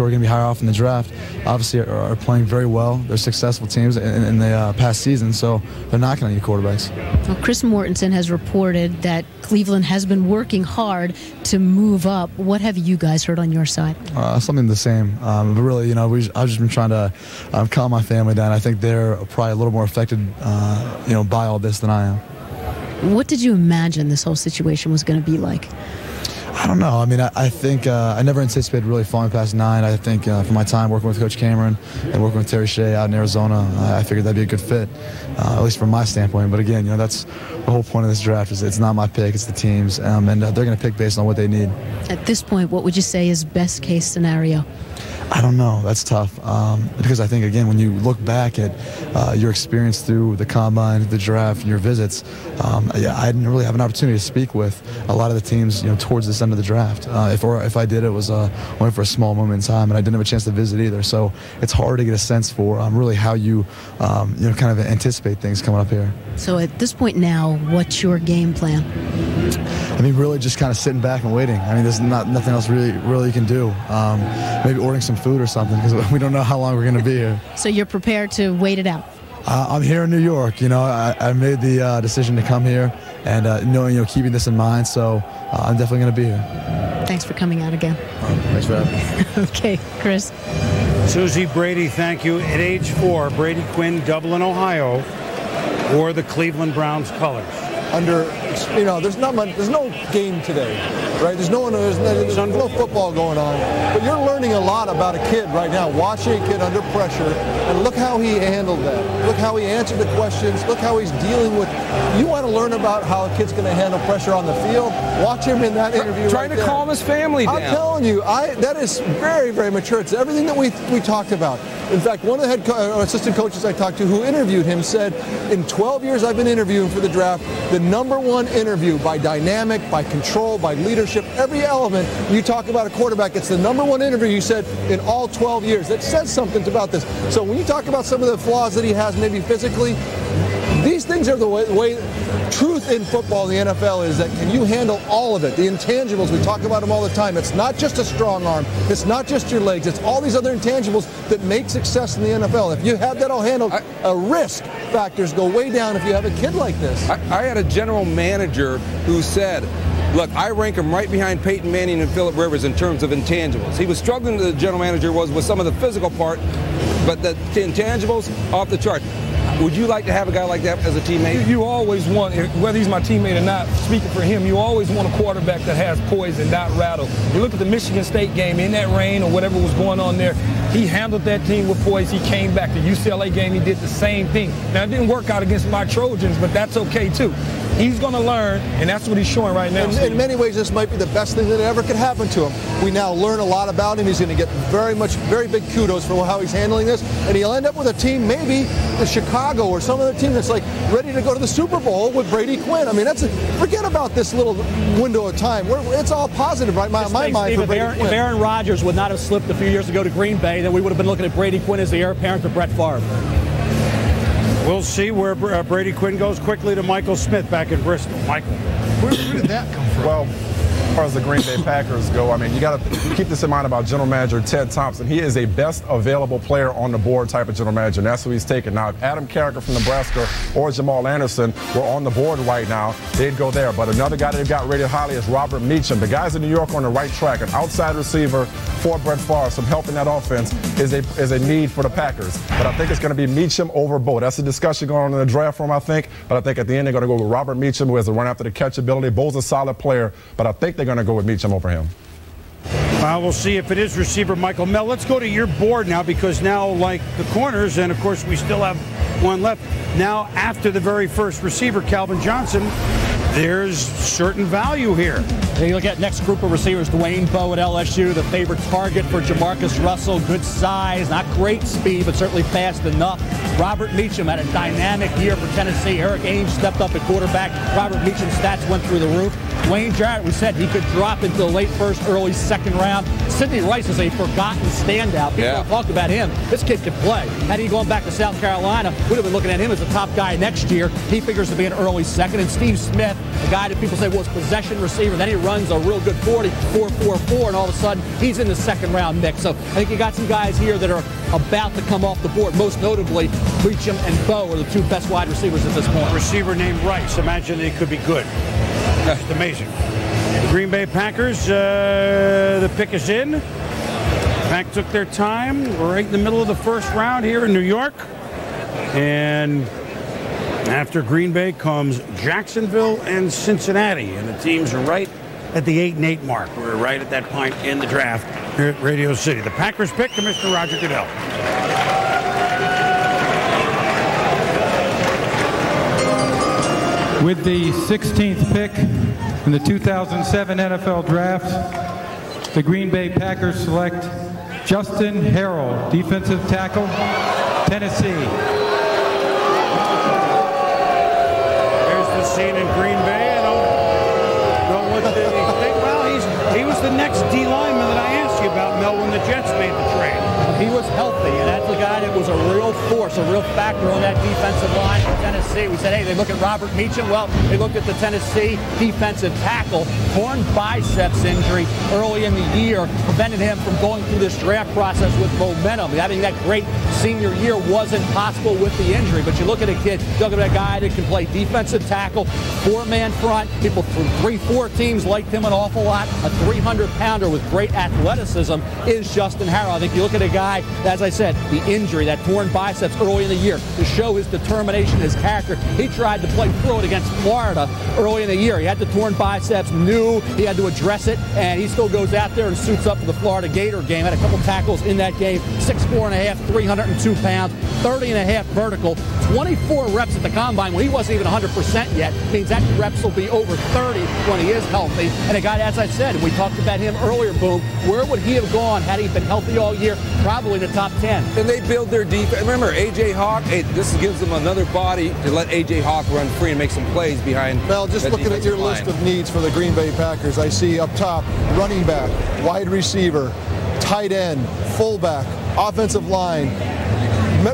who are going to be higher off in the draft obviously are playing very well. They're successful teams in the past season, so they're not going to need quarterbacks. Well, Chris Mortensen has reported that Cleveland has been working hard to move up. What have you guys heard on your side? Something the same. But really, you know, I've just been trying to calm my family down. I think they're probably a little more affected, you know, by all this than I am. What did you imagine this whole situation was going to be like? I don't know. I mean, I think I never anticipated really falling past 9. I think from my time working with Coach Cameron and working with Terry Shea out in Arizona, I figured that'd be a good fit, at least from my standpoint. But again, you know, that's the whole point of this draft is it's not my pick, it's the team's, and they're going to pick based on what they need. At this point, what would you say is best case scenario? I don't know. That's tough because I think, again, when you look back at your experience through the combine, the draft, and your visits, I didn't really have an opportunity to speak with a lot of the teams, you know, towards this end of the draft. If I did, it was only for a small moment in time, and I didn't have a chance to visit either. So it's hard to get a sense for really how you, you know, kind of anticipate things coming up here. So at this point now, what's your game plan? I mean, really just kind of sitting back and waiting. I mean, there's nothing else really you can do. Maybe ordering some food or something because we don't know how long we're going to be here. So you're prepared to wait it out? I'm here in New York. You know, I made the decision to come here, and knowing, you know, keeping this in mind. So I'm definitely going to be here. Thanks for coming out again. Thanks for having me. Okay, Chris. Susie, Brady, thank you. At age 4, Brady Quinn, Dublin, Ohio, wore the Cleveland Browns colors. You know, there's no game today, right? There's no football going on, but you're learning a lot about a kid right now. Watching a kid under pressure, and look how he handled that. Look how he answered the questions. Look how he's dealing with. You want to learn about how a kid's going to handle pressure on the field? Watch him in that interview. Trying to calm his family down. I'm telling you, that is very, very mature. It's everything that we talked about. In fact, one of the assistant coaches I talked to who interviewed him said, in 12 years I've been interviewing for the draft, the #1 interview by dynamic, by control, by leadership, every element. You talk about a quarterback, it's the #1 interview, you said, in all 12 years. That says something about this. So when you talk about some of the flaws that he has maybe physically, these things are the way truth in football in the NFL is that can you handle all of it? The intangibles, we talk about them all the time. It's not just a strong arm. It's not just your legs. It's all these other intangibles that make success in the NFL. If you have that all handled, risk factors go way down if you have a kid like this. I had a general manager who said, look, I rank him right behind Peyton Manning and Phillip Rivers in terms of intangibles. He was struggling, the general manager was, with some of the physical part, but the intangibles, off the chart. Would you like to have a guy like that as a teammate? You always want, whether he's my teammate or not, speaking for him, you always want a quarterback that has poise and not rattle. You look at the Michigan State game, in that rain or whatever was going on there, he handled that team with poise. He came back. The UCLA game, he did the same thing. Now, it didn't work out against my Trojans, but that's okay, too. He's going to learn, and that's what he's showing right now. In many ways, this might be the best thing that ever could happen to him. We now learn a lot about him. He's going to get very big kudos for how he's handling this, and he'll end up with a team, maybe the Chicago or some other team that's like ready to go to the Super Bowl with Brady Quinn. I mean, forget about this little window of time. It's all positive, right? My mind for Brady Quinn. If Aaron Rodgers would not have slipped a few years ago to Green Bay, then we would have been looking at Brady Quinn as the heir apparent to Brett Favre. We'll see where Brady Quinn goes. Quickly to Michael Smith back in Bristol. Michael. Where did that come from? Well, as far as the Green Bay Packers go, I mean, you got to keep this in mind about general manager Ted Thompson. He is a best available player on the board type of general manager, and that's who he's taking. Now, if Adam Carricker from Nebraska or Jamal Anderson were on the board right now, they'd go there. But another guy they've got rated highly is Robert Meacham. The guys in New York are on the right track. An outside receiver for Brett Favre, some help in that offense is a need for the Packers. But I think it's going to be Meacham over Bo. That's the discussion going on in the draft room, I think. But I think at the end they're going to go with Robert Meacham, who has a run after the catch ability. Bo's a solid player, but I think they're going to go with Meacham over him. We'll see if it is receiver Michael Mel. Let's go to your board now, because now, like the corners, and of course we still have one left, now after the very first receiver, Calvin Johnson, there's certain value here. You look at next group of receivers, Dwayne Bowe at LSU, the favorite target for Jamarcus Russell, good size, not great speed, but certainly fast enough. Robert Meacham had a dynamic year for Tennessee. Eric Ames stepped up at quarterback. Robert Meacham's stats went through the roof. Dwayne Jarrett, we said he could drop into the late first, early second round. Sidney Rice is a forgotten standout. People don't talk about him. This kid can play. Had he gone back to South Carolina, we'd have been looking at him as a top guy next year. He figures to be an early second. And Steve Smith, a guy that people say was possession receiver, then he runs a real good 40, 4.44, and all of a sudden he's in the second round mix. So I think you got some guys here that are about to come off the board. Most notably, Meacham and Bo are the two best wide receivers at this point. A receiver named Rice. Imagine it could be good. That's amazing. Green Bay Packers, the pick is in. Pack took their time. We're right in the middle of the first round here in New York. And after Green Bay comes Jacksonville and Cincinnati. And the teams are right at the 8-8 mark. We're right at that point in the draft here at Radio City. The Packers pick Commissioner Roger Goodell. With the 16th pick in the 2007 NFL Draft, the Green Bay Packers select Justin Harrell, defensive tackle, Tennessee. There's the scene in Green Bay. I don't know what they think. Well, he was the next D lineman that I asked you about, Mel, when the Jets made the trade. He was healthy, and that's a guy that was a real force, a real factor on that defensive line for Tennessee. We said, hey, they look at Robert Meacham. Well, they looked at the Tennessee defensive tackle. Torn biceps injury early in the year prevented him from going through this draft process with momentum. Having that great senior year wasn't possible with the injury. But you look at a kid, you look at a guy that can play defensive tackle, four-man front. People from 3-4 teams liked him an awful lot. A 300-pounder with great athleticism is Justin Harrell. I think you look at a guy, as I said, the injury, that torn biceps early in the year, to show his determination, his character. He tried to play through it against Florida early in the year. He had the torn biceps, knew he had to address it, and he still goes out there and suits up for the Florida Gator game. Had a couple tackles in that game, 6'4.5", 302 pounds, 30.5 vertical, 24 reps at the combine when he wasn't even 100% yet. Means that reps will be over 30 when he is healthy. And a guy, as I said, we talked about him earlier, Boom, where would he have gone had he been healthy all year? Probably in the top 10. And they build their defense. Remember, A.J. Hawk, this gives them another body to let A.J. Hawk run free and make some plays behind. Well, just looking at your list of needs for the Green Bay Packers, I see up top, running back, wide receiver, tight end, fullback, offensive line.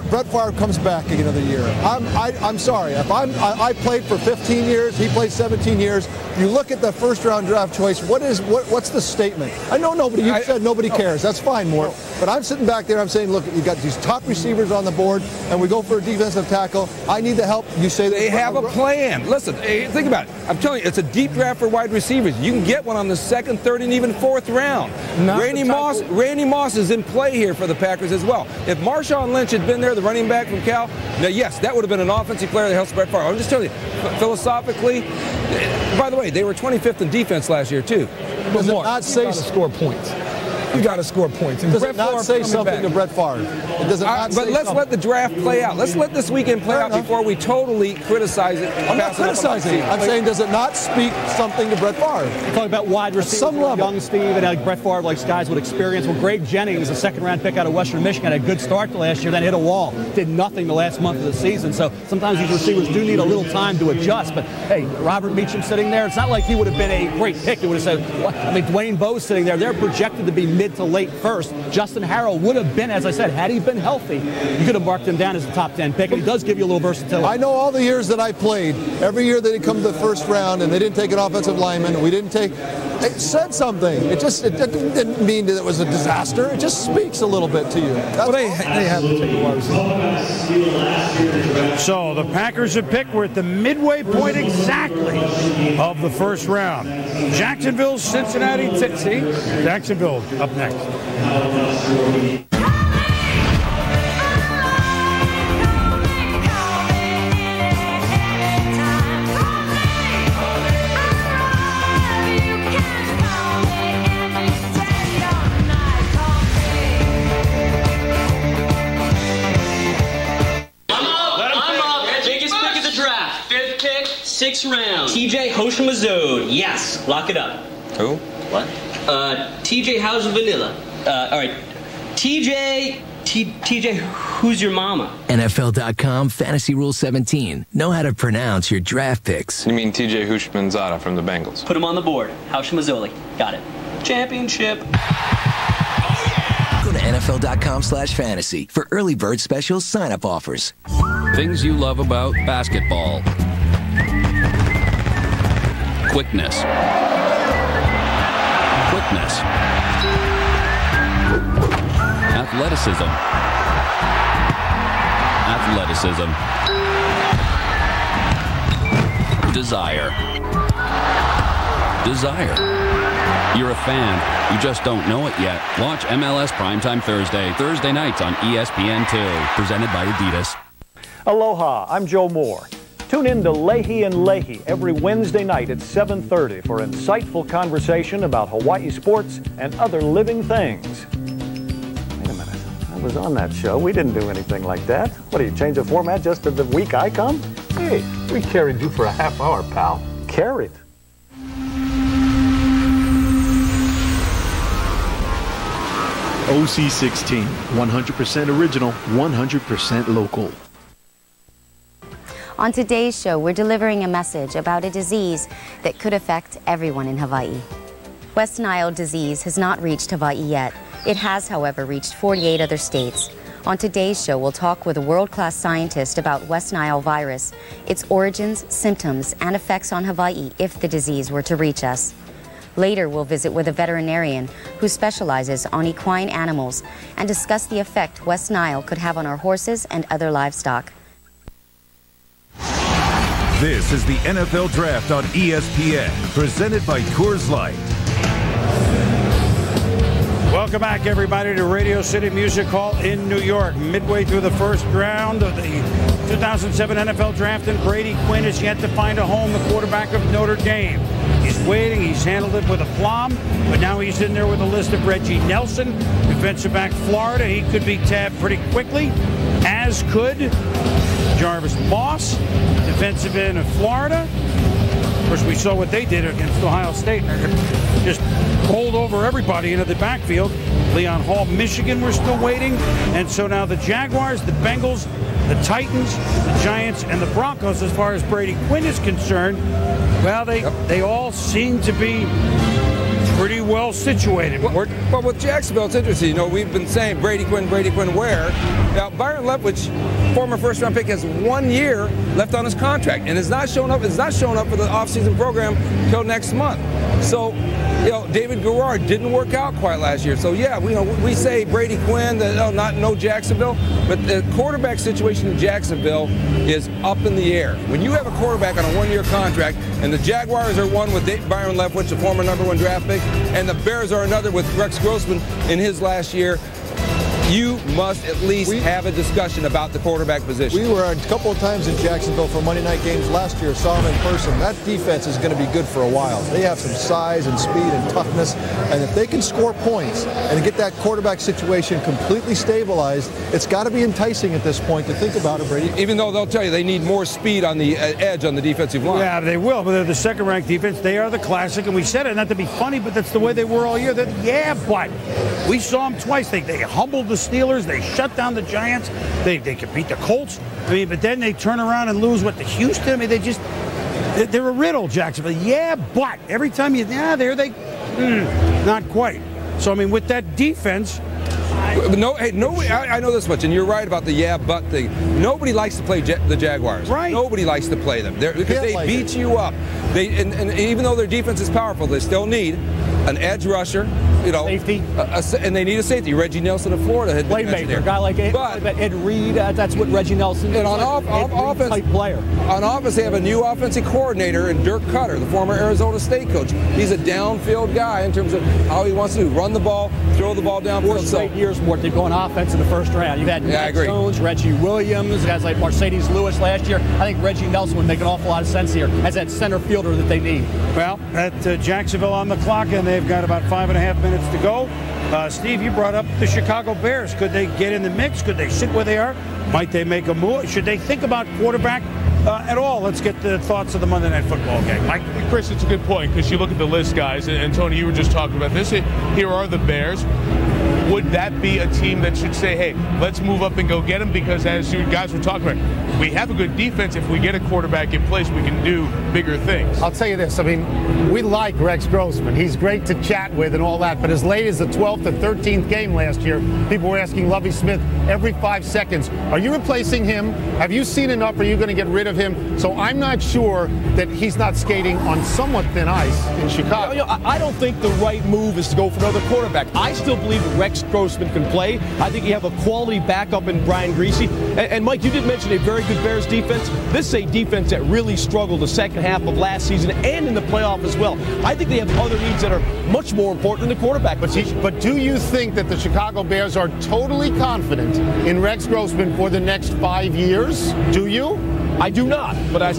Brett Favre comes back another year. I'm sorry. If I played for 15 years, he played 17 years. You look at the first-round draft choice. What's the statement? I know nobody. You said nobody cares. That's fine, Mort. But I'm sitting back there. I'm saying, look, you got these top receivers on the board, and we go for a defensive tackle. I need the help. You say they have a plan. Listen, think about it. I'm telling you, it's a deep draft for wide receivers. You can get one on the second, third, and even fourth round. Randy Moss is in play here for the Packers as well. If Marshawn Lynch had been there, the running back from Cal, now yes, that would have been an offensive player that helps Brett Favre. I'm just telling you, philosophically. By the way, they were 25th in defense last year too. Does it not say to score points? You got to score points. And does it not say something to Brett Favre? Does it not but let's let the draft play out. Let's let this weekend play out before we totally criticize it. I'm not criticizing. I'm saying, does it not speak something to Brett Favre? You're talking about wide receivers, some level. Young Steve, and like Brett Favre likes guys with experience. Well, Greg Jennings, a second-round pick out of Western Michigan, had a good start to last year, then hit a wall. Did nothing the last month of the season. So sometimes these receivers do need a little time to adjust. But hey, Robert Meacham sitting there, it's not like he would have been a great pick. It would have said, what? I mean, Dwayne Bowe's sitting there. They're projected to be mid to late first. Justin Harrell would have been, as I said, had he been healthy, you could have marked him down as a top 10 pick, and he does give you a little versatility. I know all the years that I played, every year they didn't come to the first round and they didn't take an offensive lineman, and we didn't take, it said something. It didn't mean that it was a disaster. It just speaks a little bit to you. Well, they have to take a wide receiver. So the Packers have picked. We're at the midway point exactly of the first round. Jacksonville, Cincinnati, see? Jacksonville up next. Sixth round. TJ Houshmandzadeh. Yes. Lock it up. Who? What? TJ House of Vanilla. All right. TJ TJ, who's your mama? NFL.com Fantasy Rule 17. Know how to pronounce your draft picks. You mean TJ Houshmandzadeh from the Bengals? Put him on the board. Houshmandzadeh. Got it. Championship. Go to NFL.com/fantasy for early bird special sign-up offers. Things you love about basketball. Quickness. Quickness. Athleticism. Athleticism. Desire. Desire. You're a fan. You just don't know it yet. Watch MLS Primetime Thursday nights on ESPN2. Presented by Adidas. Aloha, I'm Joe Moore. Tune in to Leahy and Leahy every Wednesday night at 7:30 for insightful conversation about Hawaii sports and other living things. Wait a minute, I was on that show. We didn't do anything like that. What, do you change the format just the week I come? Hey, we carried you for a half hour, pal. Carried. OC16, 100% original, 100% local. On today's show, we're delivering a message about a disease that could affect everyone in Hawaii. West Nile disease has not reached Hawaii yet. It has, however, reached 48 other states. On today's show, we'll talk with a world-class scientist about West Nile virus, its origins, symptoms, and effects on Hawaii if the disease were to reach us. Later, we'll visit with a veterinarian who specializes on equine animals and discuss the effect West Nile could have on our horses and other livestock. This is the NFL Draft on ESPN, presented by Coors Light. Welcome back, everybody, to Radio City Music Hall in New York. Midway through the first round of the 2007 NFL Draft, and Brady Quinn is yet to find a home, the quarterback of Notre Dame. He's waiting. He's handled it with aplomb, but now he's in there with a list of Reggie Nelson, defensive back Florida. He could be tabbed pretty quickly, as could Jarvis Moss, defensive end of Florida. Of course, we saw what they did against Ohio State. Just rolled over everybody into the backfield. Leon Hall, Michigan, we're still waiting. And so now the Jaguars, the Bengals, the Titans, the Giants, and the Broncos, as far as Brady Quinn is concerned, well, they all seem to be pretty well situated. Well, with Jacksonville, it's interesting. You know, we've been saying Brady Quinn where? Now, Byron Leftwich, former first-round pick, has 1 year left on his contract, and is not showing up. It's not showing up for the offseason program until next month. So, you know, David Garrard didn't work out quite last year. So, yeah, we say Brady Quinn, no Jacksonville, but the quarterback situation in Jacksonville is up in the air. When you have a quarterback on a 1-year contract, and the Jaguars are one with Byron Leftwich, the former #1 draft pick, and the Bears are another with Rex Grossman in his last year, you must at least have a discussion about the quarterback position. We were a couple of times in Jacksonville for Monday night games last year, saw them in person. That defense is going to be good for a while. They have some size and speed and toughness, and if they can score points and get that quarterback situation completely stabilized, it's got to be enticing at this point to think about it, Brady. Even though they'll tell you they need more speed on the edge on the defensive line. Yeah, they will, but they're the second-ranked defense. They are the classic, and we said it not to be funny, but that's the way they were all year. But we saw them twice. They humbled the Steelers. They shut down the Giants. They could beat the Colts. I mean, but then they turn around and lose, to Houston? I mean, they're a riddle, Jacksonville. Yeah, but every time not quite. So, I mean, with that defense. I know this much, and you're right about the yeah, but thing. Nobody likes to play the Jaguars. Right. Nobody likes to play them because they beat you up. And even though their defense is powerful, they still need an edge rusher, safety, and they need a safety. Reggie Nelson of Florida had been mentioned there. A guy like Ed Reed, that's what Reggie Nelson is. And on offense, type player. On offense, they have a new offensive coordinator in Dirk Cutter, the former Arizona State coach. He's a downfield guy in terms of how he wants to run the ball, throw the ball downfield. 4 straight years more to go on offense in the first round. You've had Matt Jones, Reggie Williams, guys like Mercedes Lewis last year. I think Reggie Nelson would make an awful lot of sense here as that center fielder that they need. Well, at Jacksonville on the clock, and they've got about 5.5 minutes to go. Steve, you brought up the Chicago Bears. Could they get in the mix? Could they sit where they are? Might they make a move? Should they think about quarterback at all? Let's get the thoughts of the Monday Night Football game. Mike? Chris, it's a good point because you look at the list, guys, and Tony, you were just talking about this. Here are the Bears. would that be a team that should say, hey, let's move up and go get him? Because as you guys were talking about, we have a good defense. If we get a quarterback in place, we can do bigger things. I'll tell you this. I mean, we like Rex Grossman. He's great to chat with and all that. But as late as the 12th or 13th game last year, people were asking Lovie Smith every 5 seconds, are you replacing him? Have you seen enough? Are you going to get rid of him? So I'm not sure that he's not skating on somewhat thin ice in Chicago. You know, I don't think the right move is to go for another quarterback. I still believe that Rex Grossman can play. I think you have a quality backup in Brian Griese. And Mike, you did mention a very good Bears defense. This is a defense that really struggled the second half of last season and in the playoff as well. I think they have other needs that are much more important than the quarterback position. But do you think that the Chicago Bears are totally confident in Rex Grossman for the next 5 years? Do you? I do not, but I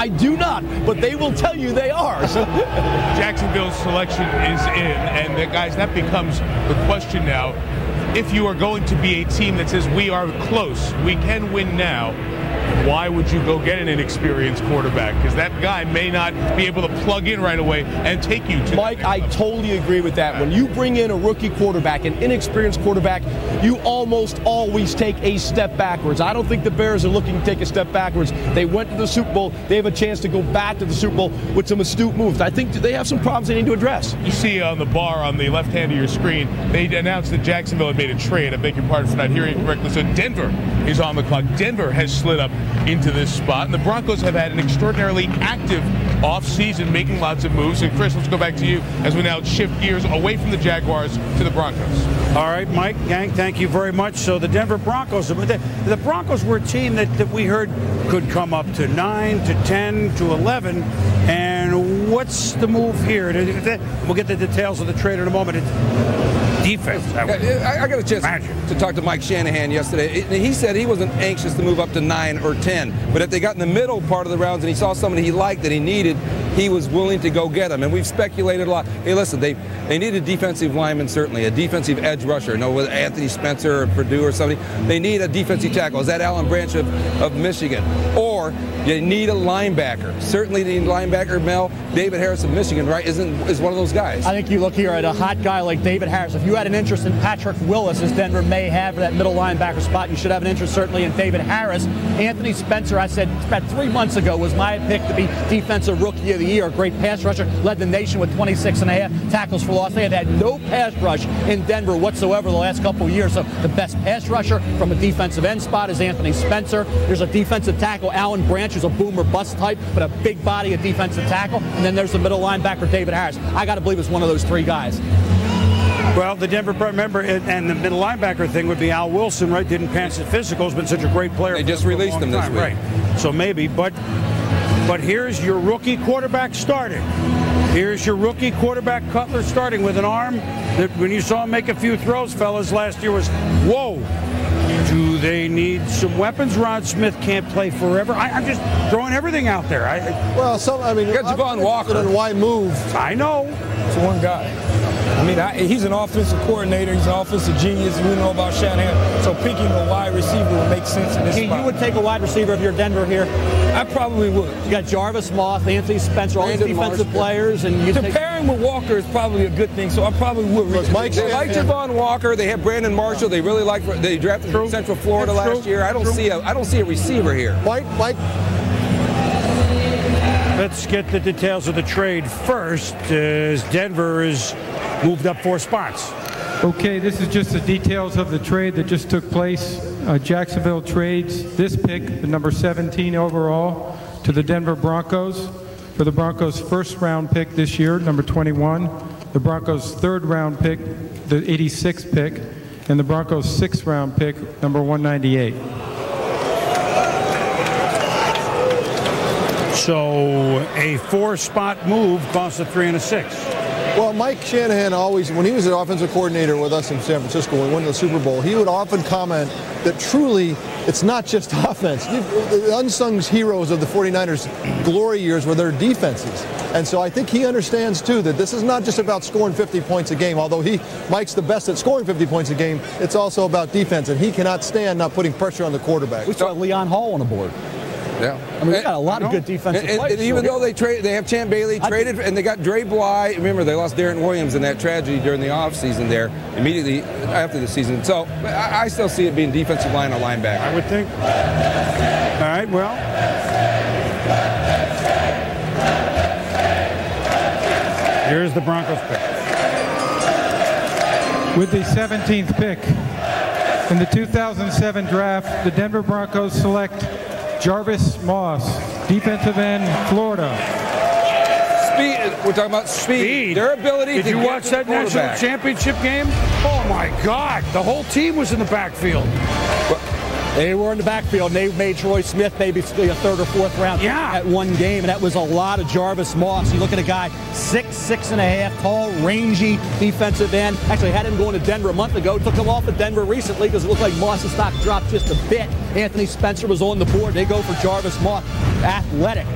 do not, but they will tell you they are. So. Jacksonville's selection is in, and guys, that becomes the question now. If you are going to be a team that says we are close, we can win now, why would you go get an inexperienced quarterback? Because that guy may not be able to plug in right away and take you to. Mike, I totally agree with that. When you bring in a rookie quarterback, an inexperienced quarterback, you almost always take a step backwards. I don't think the Bears are looking to take a step backwards. They went to the Super Bowl. They have a chance to go back to the Super Bowl with some astute moves. I think they have some problems they need to address. You see on the bar on the left hand of your screen, they announced that Jacksonville had made a trade. I beg your pardon for not hearing it correctly. So Denver is on the clock. Denver has slid up into this spot, and the Broncos have had an extraordinarily active offseason, making lots of moves. And Chris, let's go back to you as we now shift gears away from the Jaguars to the Broncos. All right, Mike, gang, thank you very much. So the Denver Broncos, the Broncos were a team that we heard could come up to 9, to 10, to 11. And what's the move here? We'll get the details of the trade in a moment. Defense. I got a chance to talk to Mike Shanahan yesterday. He said he wasn't anxious to move up to 9 or 10, but if they got in the middle part of the rounds and he saw somebody he liked that he needed, he was willing to go get him. And we've speculated a lot. Hey, listen, they need a defensive lineman, certainly, a defensive edge rusher. No, with Anthony Spencer or Purdue or somebody. They need a defensive tackle. Is that Alan Branch of Michigan? Or you need a linebacker. Certainly they need a linebacker, Mel. David Harris of Michigan, right, is one of those guys. I think you look here at a hot guy like David Harris. If you had an interest in Patrick Willis, as Denver may have for that middle linebacker spot, you should have an interest certainly in David Harris. Anthony Spencer, I said about 3 months ago, was my pick to be Defensive Rookie of the Year. A great pass rusher, led the nation with 26.5 tackles for loss. They had had no pass rush in Denver whatsoever the last couple of years. So the best pass rusher from a defensive end spot is Anthony Spencer. There's a defensive tackle, Alan Branch, who's a boomer bust type, but a big body, a defensive tackle. And then there's the middle linebacker, David Harris. I got to believe it's one of those 3 guys. Well, the Denver, remember, and the middle linebacker thing would be Al Wilson, right? Didn't pass at physical, has been such a great player. They just released him this week. Right. So maybe, but here's your rookie quarterback starting. Here's your rookie quarterback, Cutler, starting with an arm that when you saw him make a few throws, fellas, last year was, whoa. Do they need some weapons? Rod Smith can't play forever. I'm just throwing everything out there. You got Javon Walker. And why move? I know. It's one guy. I mean, he's an offensive coordinator. He's an offensive genius. We know about Shanahan. So picking a wide receiver would make sense in this spot. You would take a wide receiver if you're Denver here? I probably would. You got Jarvis Moss, Anthony Spencer, all these defensive players. And to pair him with Walker is probably a good thing, so I probably would. They like Javon Walker. They have Brandon Marshall. They really like. They drafted from Central Florida last year. I don't see a receiver here. Mike. Let's get the details of the trade first, as Denver is moved up 4 spots. Okay, this is just the details of the trade that just took place. Jacksonville trades this pick, the number 17 overall, to the Denver Broncos for the Broncos' first-round pick this year, number 21, the Broncos' third-round pick, the 86th pick, and the Broncos' 6th-round pick, number 198. So a 4-spot move costs a 3 and a 6. Well, Mike Shanahan always, when he was an offensive coordinator with us in San Francisco when we won the Super Bowl, he would often comment that truly it's not just offense. The unsung heroes of the 49ers' glory years were their defenses. And so I think he understands, too, that this is not just about scoring 50 points a game. Although Mike's the best at scoring 50 points a game, it's also about defense. And he cannot stand not putting pressure on the quarterback. We saw Leon Hall on the board. Yeah. I mean, we got a lot of good defensive players. And even though they have Champ Bailey traded, and they got Dre Bly. Remember, they lost Darren Williams in that tragedy during the offseason there, immediately after the season. So I still see it being defensive line or linebacker. I would think. All right, well. Here's the Broncos pick. With the 17th pick in the 2007 draft, the Denver Broncos select Jarvis Moss, defensive end, Florida. Speed. We're talking about speed. Their ability. Did you watch that national championship game? Oh my God! The whole team was in the backfield. They were in the backfield, and they made Troy Smith maybe a third or fourth round at one game, and that was a lot of Jarvis Moss. You look at a guy 6'6.5", tall, rangy defensive end. Actually, had him going to Denver a month ago. Took him off of Denver recently because it looked like Moss's stock dropped just a bit. Anthony Spencer was on the board. They go for Jarvis Moss. Athletic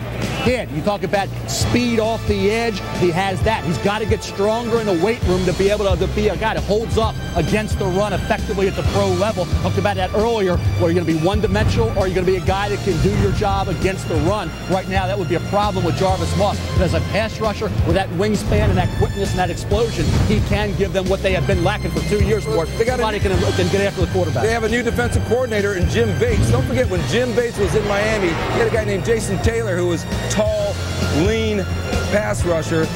kid. You talk about speed off the edge. He has that. He's got to get stronger in the weight room to be able to be a guy that holds up against the run effectively at the pro level. Talked about that earlier, where you're going to be one-dimensional or you're going to be a guy that can do your job against the run. Right now, that would be a problem with Jarvis Moss. But as a pass rusher with that wingspan and that quickness and that explosion, he can give them what they have been lacking for 2 years. Somebody can get after the quarterback. They have a new defensive coordinator in Jim Bates. Don't forget, when Jim Bates was in Miami, he had a guy named Jason Taylor who was tall, lean pass rusher.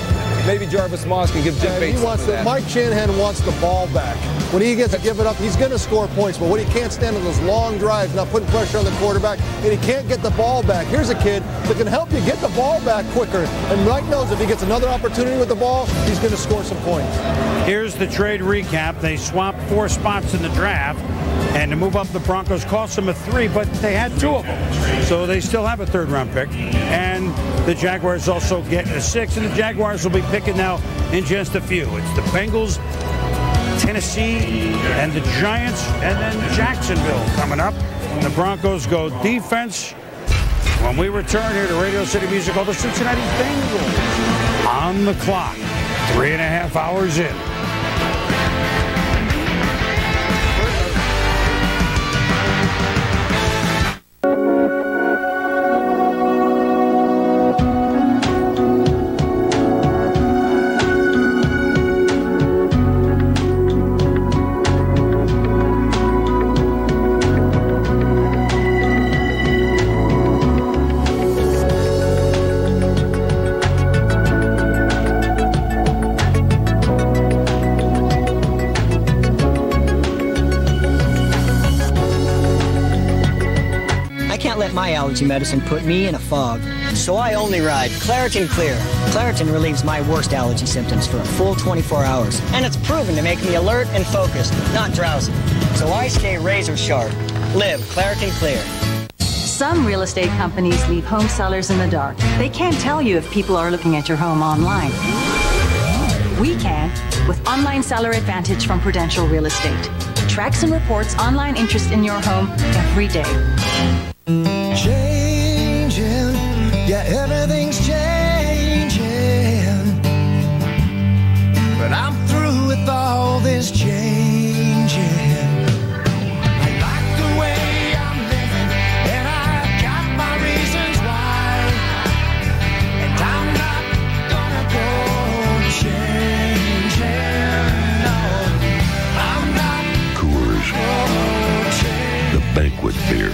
Maybe Jarvis Moss can give Jim Bates that. Mike Shanahan wants the ball back. When he gets to give it up, he's going to score points. But what he can't stand are those long drives, not putting pressure on the quarterback, and he can't get the ball back. Here's a kid that can help you get the ball back quicker. And Mike knows if he gets another opportunity with the ball, he's going to score some points. Here's the trade recap. They swapped 4 spots in the draft. And to move up, the Broncos cost them a 3, but they had 2 of them. So they still have a 3rd-round pick. And the Jaguars also get a 6, and the Jaguars will be picking now in just a few. It's the Bengals, Tennessee, and the Giants, and then Jacksonville coming up. And the Broncos go defense. When we return here to Radio City Music Hall, the Cincinnati Bengals on the clock, 3.5 hours in. My allergy medicine put me in a fog. So I only ride Claritin Clear. Claritin relieves my worst allergy symptoms for a full 24 hours. And it's proven to make me alert and focused, not drowsy. So I stay razor sharp. Live Claritin Clear. Some real estate companies leave home sellers in the dark. They can't tell you if people are looking at your home online. We can with Online Seller Advantage from Prudential Real Estate. Tracks and reports online interest in your home every day. Changing, yeah, everything's changing. But I'm through with all this changing. I like the way I'm living, and I got my reasons why. And I'm not gonna go changing. No, I'm not. Coors, the banquet beer.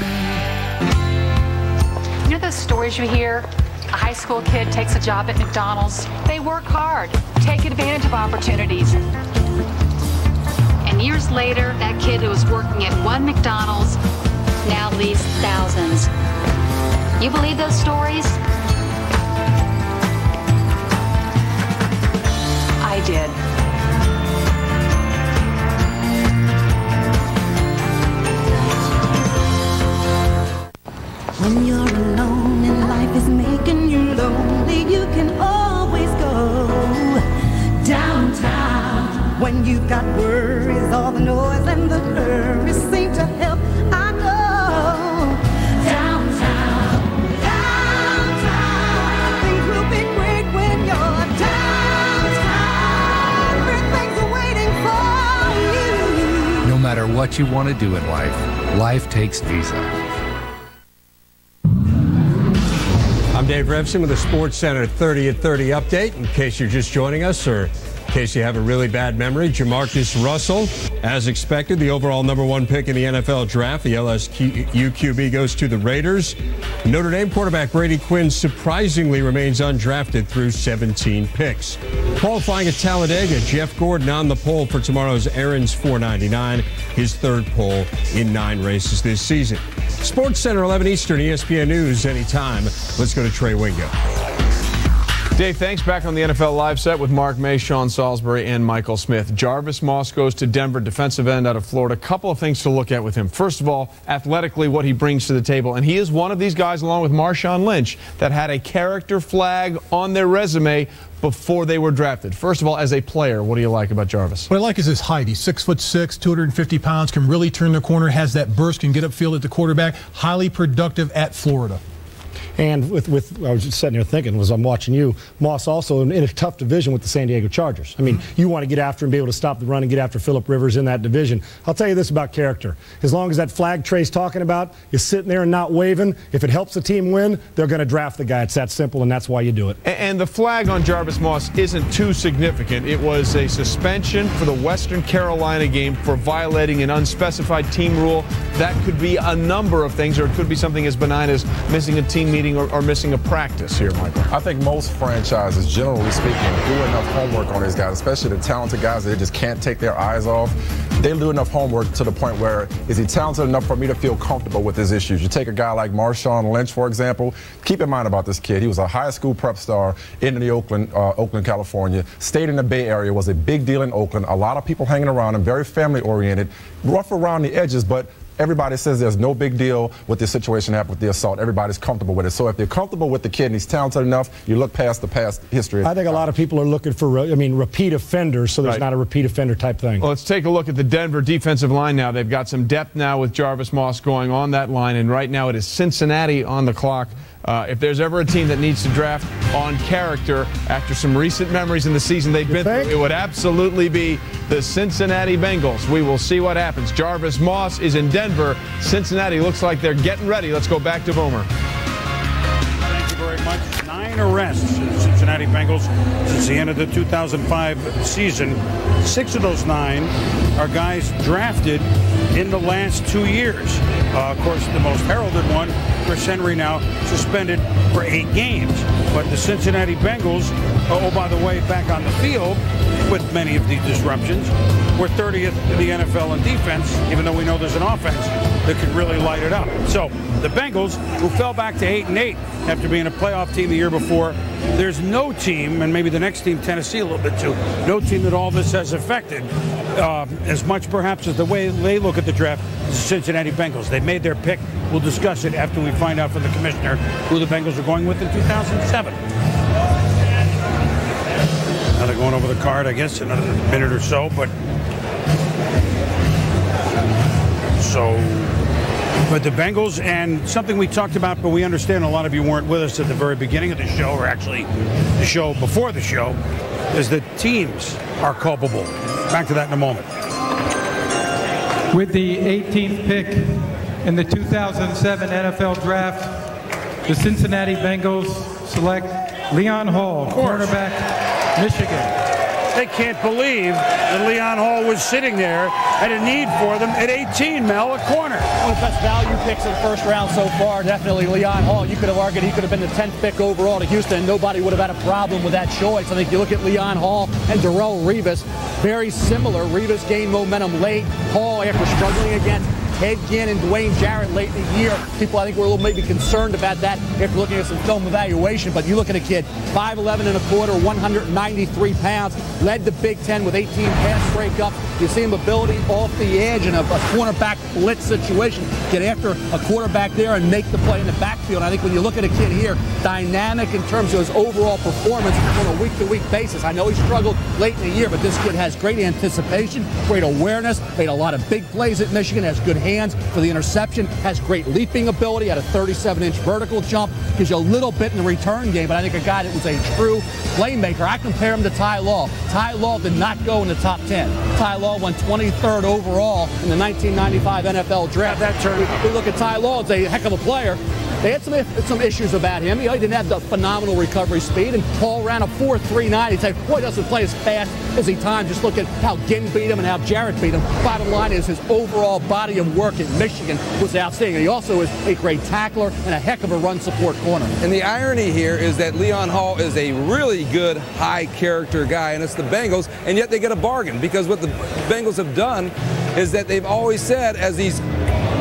You know those stories you hear? A high school kid takes a job at McDonald's. They work hard, take advantage of opportunities. And years later, that kid who was working at one McDonald's now leaves thousands. You believe those stories? I did. When you're alone and life is making you lonely, you can always go downtown. When you've got worries, all the noise and the hurry seem to help. I know downtown, downtown. Things will be great when you're downtown. Everything's waiting for you. No matter what you want to do in life, life takes Visa. Dave Revson with the Sports Center 30 at 30 update. In case you're just joining us or in case you have a really bad memory, Jamarcus Russell, as expected, the overall #1 pick in the NFL draft. The LSU QB goes to the Raiders. Notre Dame quarterback Brady Quinn surprisingly remains undrafted through 17 picks. Qualifying at Talladega, Jeff Gordon on the pole for tomorrow's Aaron's 499, his third pole in 9 races this season. Sports Center 11 Eastern, ESPN News anytime. Let's go to Trey Wingo. Dave, thanks. Back on the NFL Live set with Mark May, Sean Salisbury, and Michael Smith. Jarvis Moss goes to Denver, defensive end out of Florida. A couple of things to look at with him. First of all, athletically, what he brings to the table. And he is one of these guys, along with Marshawn Lynch, that had a character flag on their resume before they were drafted. First of all, as a player, what do you like about Jarvis? What I like is his height. He's 6'6", 250 pounds, can really turn the corner, has that burst, can get upfield at the quarterback. Highly productive at Florida. And with I was just sitting here thinking, as I'm watching you, Moss also in a tough division with the San Diego Chargers. I mean, you want to get after and be able to stop the run and get after Phillip Rivers in that division. I'll tell you this about character. As long as that flag Trey's talking about is sitting there and not waving, if it helps the team win, they're going to draft the guy. It's that simple, and that's why you do it. And the flag on Jarvis Moss isn't too significant. It was a suspension for the Western Carolina game for violating an unspecified team rule. That could be a number of things, or it could be something as benign as missing a team meeting or missing a practice here, Michael. I think most franchises, generally speaking, do enough homework on these guys, especially the talented guys that they just can't take their eyes off. They do enough homework to the point where, is he talented enough for me to feel comfortable with his issues? You take a guy like Marshawn Lynch, for example. Keep in mind about this kid. He was a high school prep star in the Oakland, California. Stayed in the Bay Area, was a big deal in Oakland. A lot of people hanging around him, very family-oriented, rough around the edges, but everybody says there's no big deal with this situation happened with the assault. Everybody's comfortable with it. So if they're comfortable with the kid and he's talented enough, you look past the past history. I think a lot of people are looking for, repeat offenders, so there's not a repeat offender type thing. Well, let's take a look at the Denver defensive line now. They've got some depth now with Jarvis Moss going on that line, and right now it is Cincinnati on the clock. If there's ever a team that needs to draft on character after some recent memories in the season they've been through, it would absolutely be the Cincinnati Bengals. We will see what happens. Jarvis Moss is in Denver. Cincinnati looks like they're getting ready. Let's go back to Boomer. Thank you very much. 9 arrests in the Cincinnati Bengals since the end of the 2005 season. 6 of those 9 are guys drafted in the last 2 years. Of course, the most heralded one, Chris Henry, now suspended for 8 games. But the Cincinnati Bengals, oh, by the way, back on the field with many of these disruptions, were 30th in the NFL in defense, even though we know there's an offense that could really light it up. So the Bengals, who fell back to 8-8 after being a playoff team the year before, there's no team, and maybe the next team, Tennessee, a little bit too, no team that all this has affected as much perhaps as the way they look at the draft, the Cincinnati Bengals. They made their pick. We'll discuss it after we find out from the commissioner who the Bengals are going with in 2007. Now they're going over the card, I guess, in another minute or so, but the Bengals, and something we talked about, but we understand a lot of you weren't with us at the very beginning of the show, or actually the show before the show, is that teams are culpable. Back to that in a moment. With the 18th pick in the 2007 NFL Draft, the Cincinnati Bengals select Leon Hall, cornerback, Michigan. They can't believe that Leon Hall was sitting there at a need for them at 18, Mel, a corner. One of the best value picks in the first round so far, definitely Leon Hall. You could have argued he could have been the 10th pick overall to Houston. Nobody would have had a problem with that choice. I think you look at Leon Hall and Darrelle Revis, very similar. Revis gained momentum late. Hall, after struggling against Ted Ginn and Dwayne Jarrett late in the year, people I think were a little maybe concerned about that after looking at some film evaluation. But you look at a kid, 5'11 and a quarter, 193 pounds, led the Big Ten with 18 pass breakups. You see him ability off the edge in a cornerback blitz situation, get after a quarterback there and make the play in the backfield. I think when you look at a kid here, dynamic in terms of his overall performance on a week-to-week basis. I know he struggled late in the year, but this kid has great anticipation, great awareness, made a lot of big plays at Michigan, has good hands for the interception, has great leaping ability, had a 37-inch vertical jump, gives you a little bit in the return game, but I think a guy that was a true playmaker. I compare him to Ty Law. Ty Law did not go in the top 10. Ty Law went 23rd overall in the 1995 NFL draft. That turn. We look at Ty Law as a heck of a player. They had some issues about him. He didn't have the phenomenal recovery speed, and Paul ran a 4.39. He'd say, boy, he doesn't play as fast as he timed. Just look at how Ginn beat him and how Jarrett beat him. Bottom line is his overall body of work in Michigan was outstanding. He also is a great tackler and a heck of a run support corner. And the irony here is that Leon Hall is a really good, high-character guy, and it's the Bengals, and yet they get a bargain, because what the Bengals have done is that they've always said, as these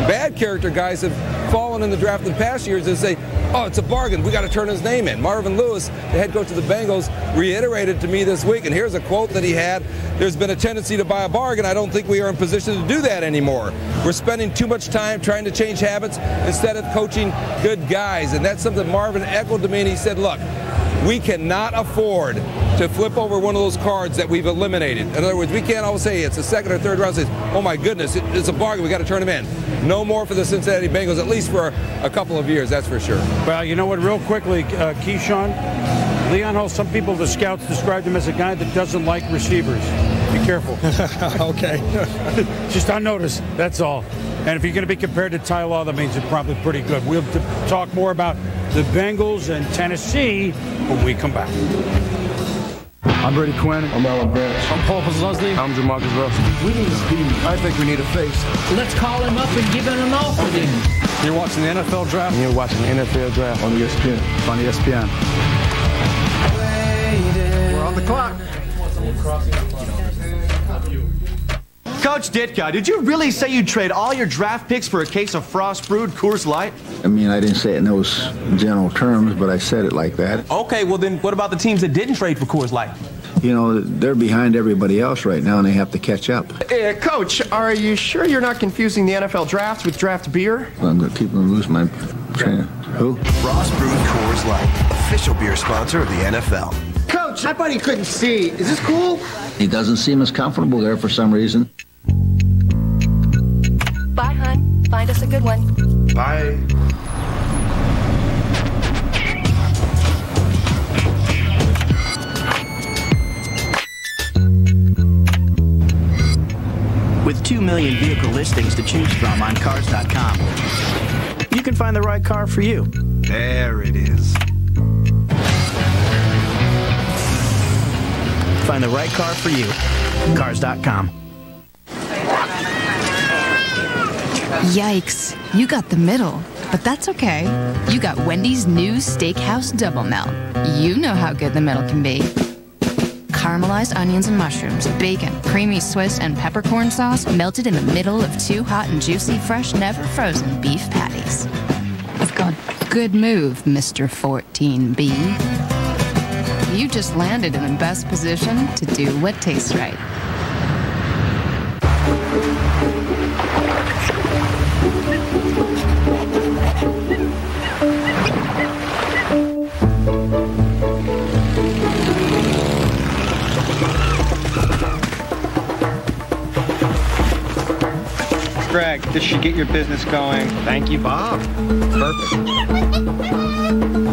bad character guys have fallen in the draft in past years, they say, oh, it's a bargain, we got to turn his name in. Marvin Lewis, the head coach of the Bengals, reiterated to me this week, and here's a quote that he had: there's been a tendency to buy a bargain. I don't think we are in position to do that anymore. We're spending too much time trying to change habits instead of coaching good guys. And that's something Marvin echoed to me, and he said, look, we cannot afford to flip over one of those cards that we've eliminated. In other words, we can't always say it's a second or third round, say, oh my goodness, it's a bargain, we got to turn him in. No more for the Cincinnati Bengals, at least for a couple of years, that's for sure. Well, you know what, real quickly, Keyshawn, Leon Hall, some people, the scouts, described him as a guy that doesn't like receivers. Be careful. Okay. Just unnoticed, that's all. And if you're going to be compared to Ty Law, that means it's probably pretty good. We'll talk more about the Bengals and Tennessee when we come back. I'm Brady Quinn. I'm Alan Branch. I'm Paul Posluszny. I'm Jamarcus Russell. We need a speed. I think we need a face. Let's call him up and give him an offer. You're watching the NFL draft? And you're watching the NFL draft on ESPN. On ESPN. We're on the clock. Coach Ditka, did you really say you'd trade all your draft picks for a case of frost-brewed Coors Light? I mean, I didn't say it in those general terms, but I said it like that. Okay, well then what about the teams that didn't trade for Coors Light? You know, they're behind everybody else right now, and they have to catch up. Coach, are you sure you're not confusing the NFL draft with draft beer? I'm going to keep them loose, my trainer. Who? Frost-brewed Coors Light, official beer sponsor of the NFL. Coach, I thought he couldn't see. Is this cool? He doesn't seem as comfortable there for some reason. Bye, hon. Find us a good one. Bye. With 2 million vehicle listings to choose from on Cars.com, you can find the right car for you. There it is. Find the right car for you. Cars.com. Yikes, you got the middle, but that's okay. You got Wendy's new Steakhouse Double Melt. You know how good the middle can be. Caramelized onions and mushrooms, bacon, creamy Swiss, and peppercorn sauce melted in the middle of 2 hot and juicy, fresh, never frozen beef patties. You've got good move, Mr. 14B. You just landed in the best position to do what tastes right. Greg, this should get your business going. Thank you, Bob. Perfect.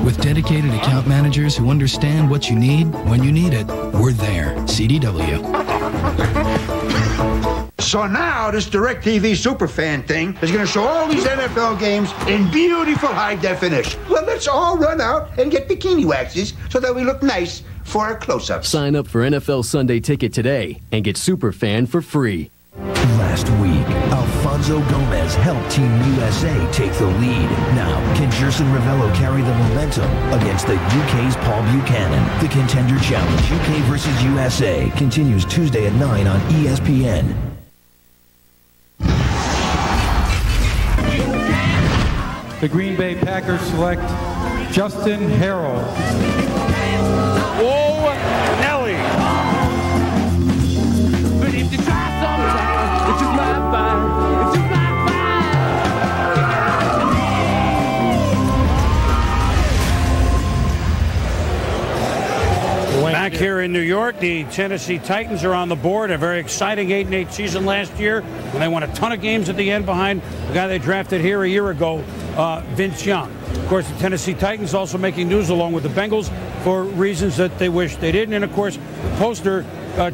With dedicated account managers who understand what you need when you need it, we're there. CDW. So now this DirecTV Superfan thing is going to show all these NFL games in beautiful high definition. Well, let's all run out and get bikini waxes so that we look nice for our close-ups. Sign up for NFL Sunday Ticket today and get Superfan for free. Last week, Alfonso Gomez helped Team USA take the lead. Now, can Jerson Ravello carry the momentum against the UK's Paul Buchanan? The Contender Challenge, UK versus USA, continues Tuesday at 9 on ESPN. The Green Bay Packers select Justin Harrell. Whoa, Nelly. But if you try sometimes, it's just my fire. It's just my Back here in New York, the Tennessee Titans are on the board. A very exciting 8-8 season last year when they won a ton of games at the end behind the guy they drafted here a year ago, Vince Young. Of course, the Tennessee Titans also making news along with the Bengals for reasons that they wish they didn't. And, of course, the poster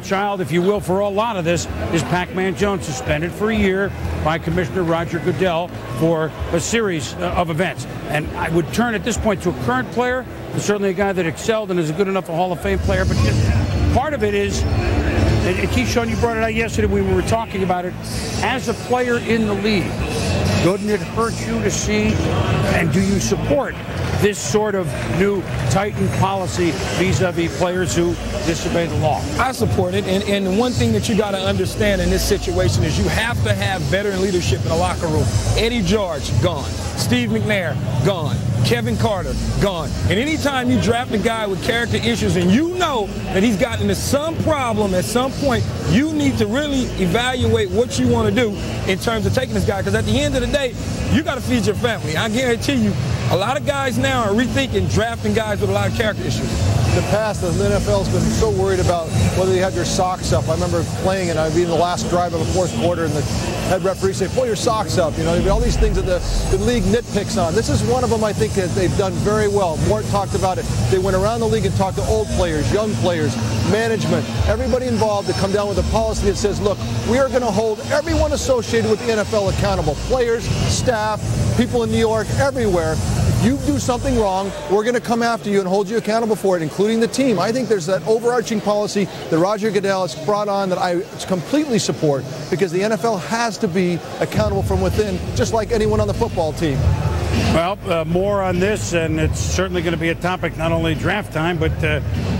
child, if you will, for a lot of this is Pac-Man Jones, suspended for a year by Commissioner Roger Goodell for a series of events. And I would turn at this point to a current player, certainly a guy that excelled and is a good enough Hall of Fame player, but just part of it is, and Keyshawn, you brought it out yesterday when we were talking about it, as a player in the league, doesn't it hurt you to see, and do you support this sort of new tightened policy vis-a-vis players who disobey the law? I support it, and one thing that you got to understand in this situation is you have to have veteran leadership in the locker room. Eddie George, gone. Steve McNair, gone. Kevin Carter, gone. And anytime you draft a guy with character issues and you know that he's gotten into some problem at some point, you need to really evaluate what you want to do in terms of taking this guy, because at the end of the day, you got to feed your family. I guarantee you, a lot of guys now are rethinking drafting guys with a lot of character issues. In the past, the NFL's been so worried about whether you have your socks up. I remember playing, and I'd be in the last drive of the fourth quarter, and the head referee say, pull your socks up. You know, all these things that the league nitpicks on. This is one of them, I think, that they've done very well. Mort talked about it. They went around the league and talked to old players, young players, management, everybody involved to come down with a policy that says, look, we are going to hold everyone associated with the NFL accountable. Players, staff, people in New York, everywhere. If you do something wrong, we're going to come after you and hold you accountable for it, including the team. I think there's that overarching policy that Roger Goodell has brought on that I completely support, because the NFL has to be accountable from within, just like anyone on the football team. Well, more on this, and it's certainly going to be a topic not only draft time, but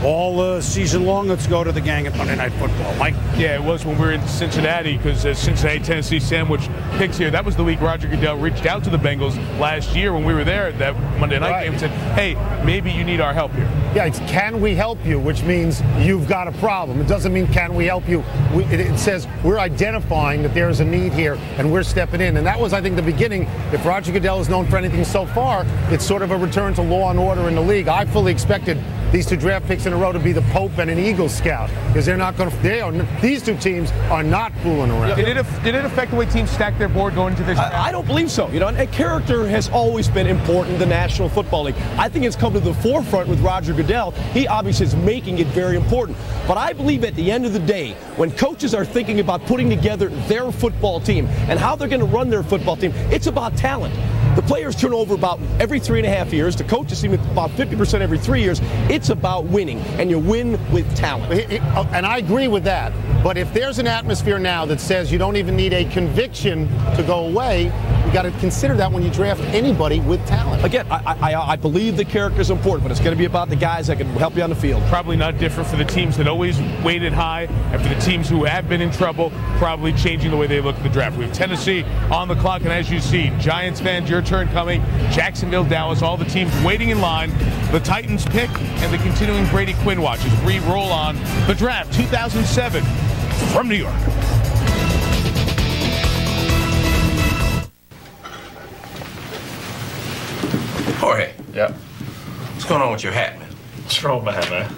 all season long. Let's go to the gang at Monday Night Football. Mike? Yeah, it was when we were in Cincinnati, because Cincinnati-Tennessee sandwich picks here. That was the week Roger Goodell reached out to the Bengals last year when we were there at that Monday night game and said, hey, maybe you need our help here. Yeah, it's can we help you, which means you've got a problem. It doesn't mean can we help you. It says we're identifying that there's a need here and we're stepping in. And that was, I think, the beginning. If Roger Goodell is known for anything so far, it's sort of a return to law and order in the league. I fully expected these two draft picks in a row to be the Pope and an Eagles scout, because they're not going to. These two teams are not fooling around. Did it affect the way teams stack their board going into this draft? I don't believe so. You know, and character has always been important in the National Football League. I think it's come to the forefront with Roger Goodell. He obviously is making it very important. But I believe at the end of the day, when coaches are thinking about putting together their football team and how they're going to run their football team, it's about talent. The players turn over about every 3.5 years. The coaches seem about 50% every 3 years. It's about winning, and you win with talent. And I agree with that. But if there's an atmosphere now that says you don't even need a conviction to go away, you got to consider that when you draft anybody with talent. Again, I believe the character is important, but it's going to be about the guys that can help you on the field. Probably not different for the teams that always weighted high, and for the teams who have been in trouble, probably changing the way they look at the draft. We have Tennessee on the clock, and as you see, Giants fans, your turn coming. Jacksonville, Dallas, all the teams waiting in line. The Titans pick and the continuing Brady Quinn watch as we roll on the draft 2007 from New York. Jorge. Yeah. What's going on with your hat, man? What's wrong with my hat, man?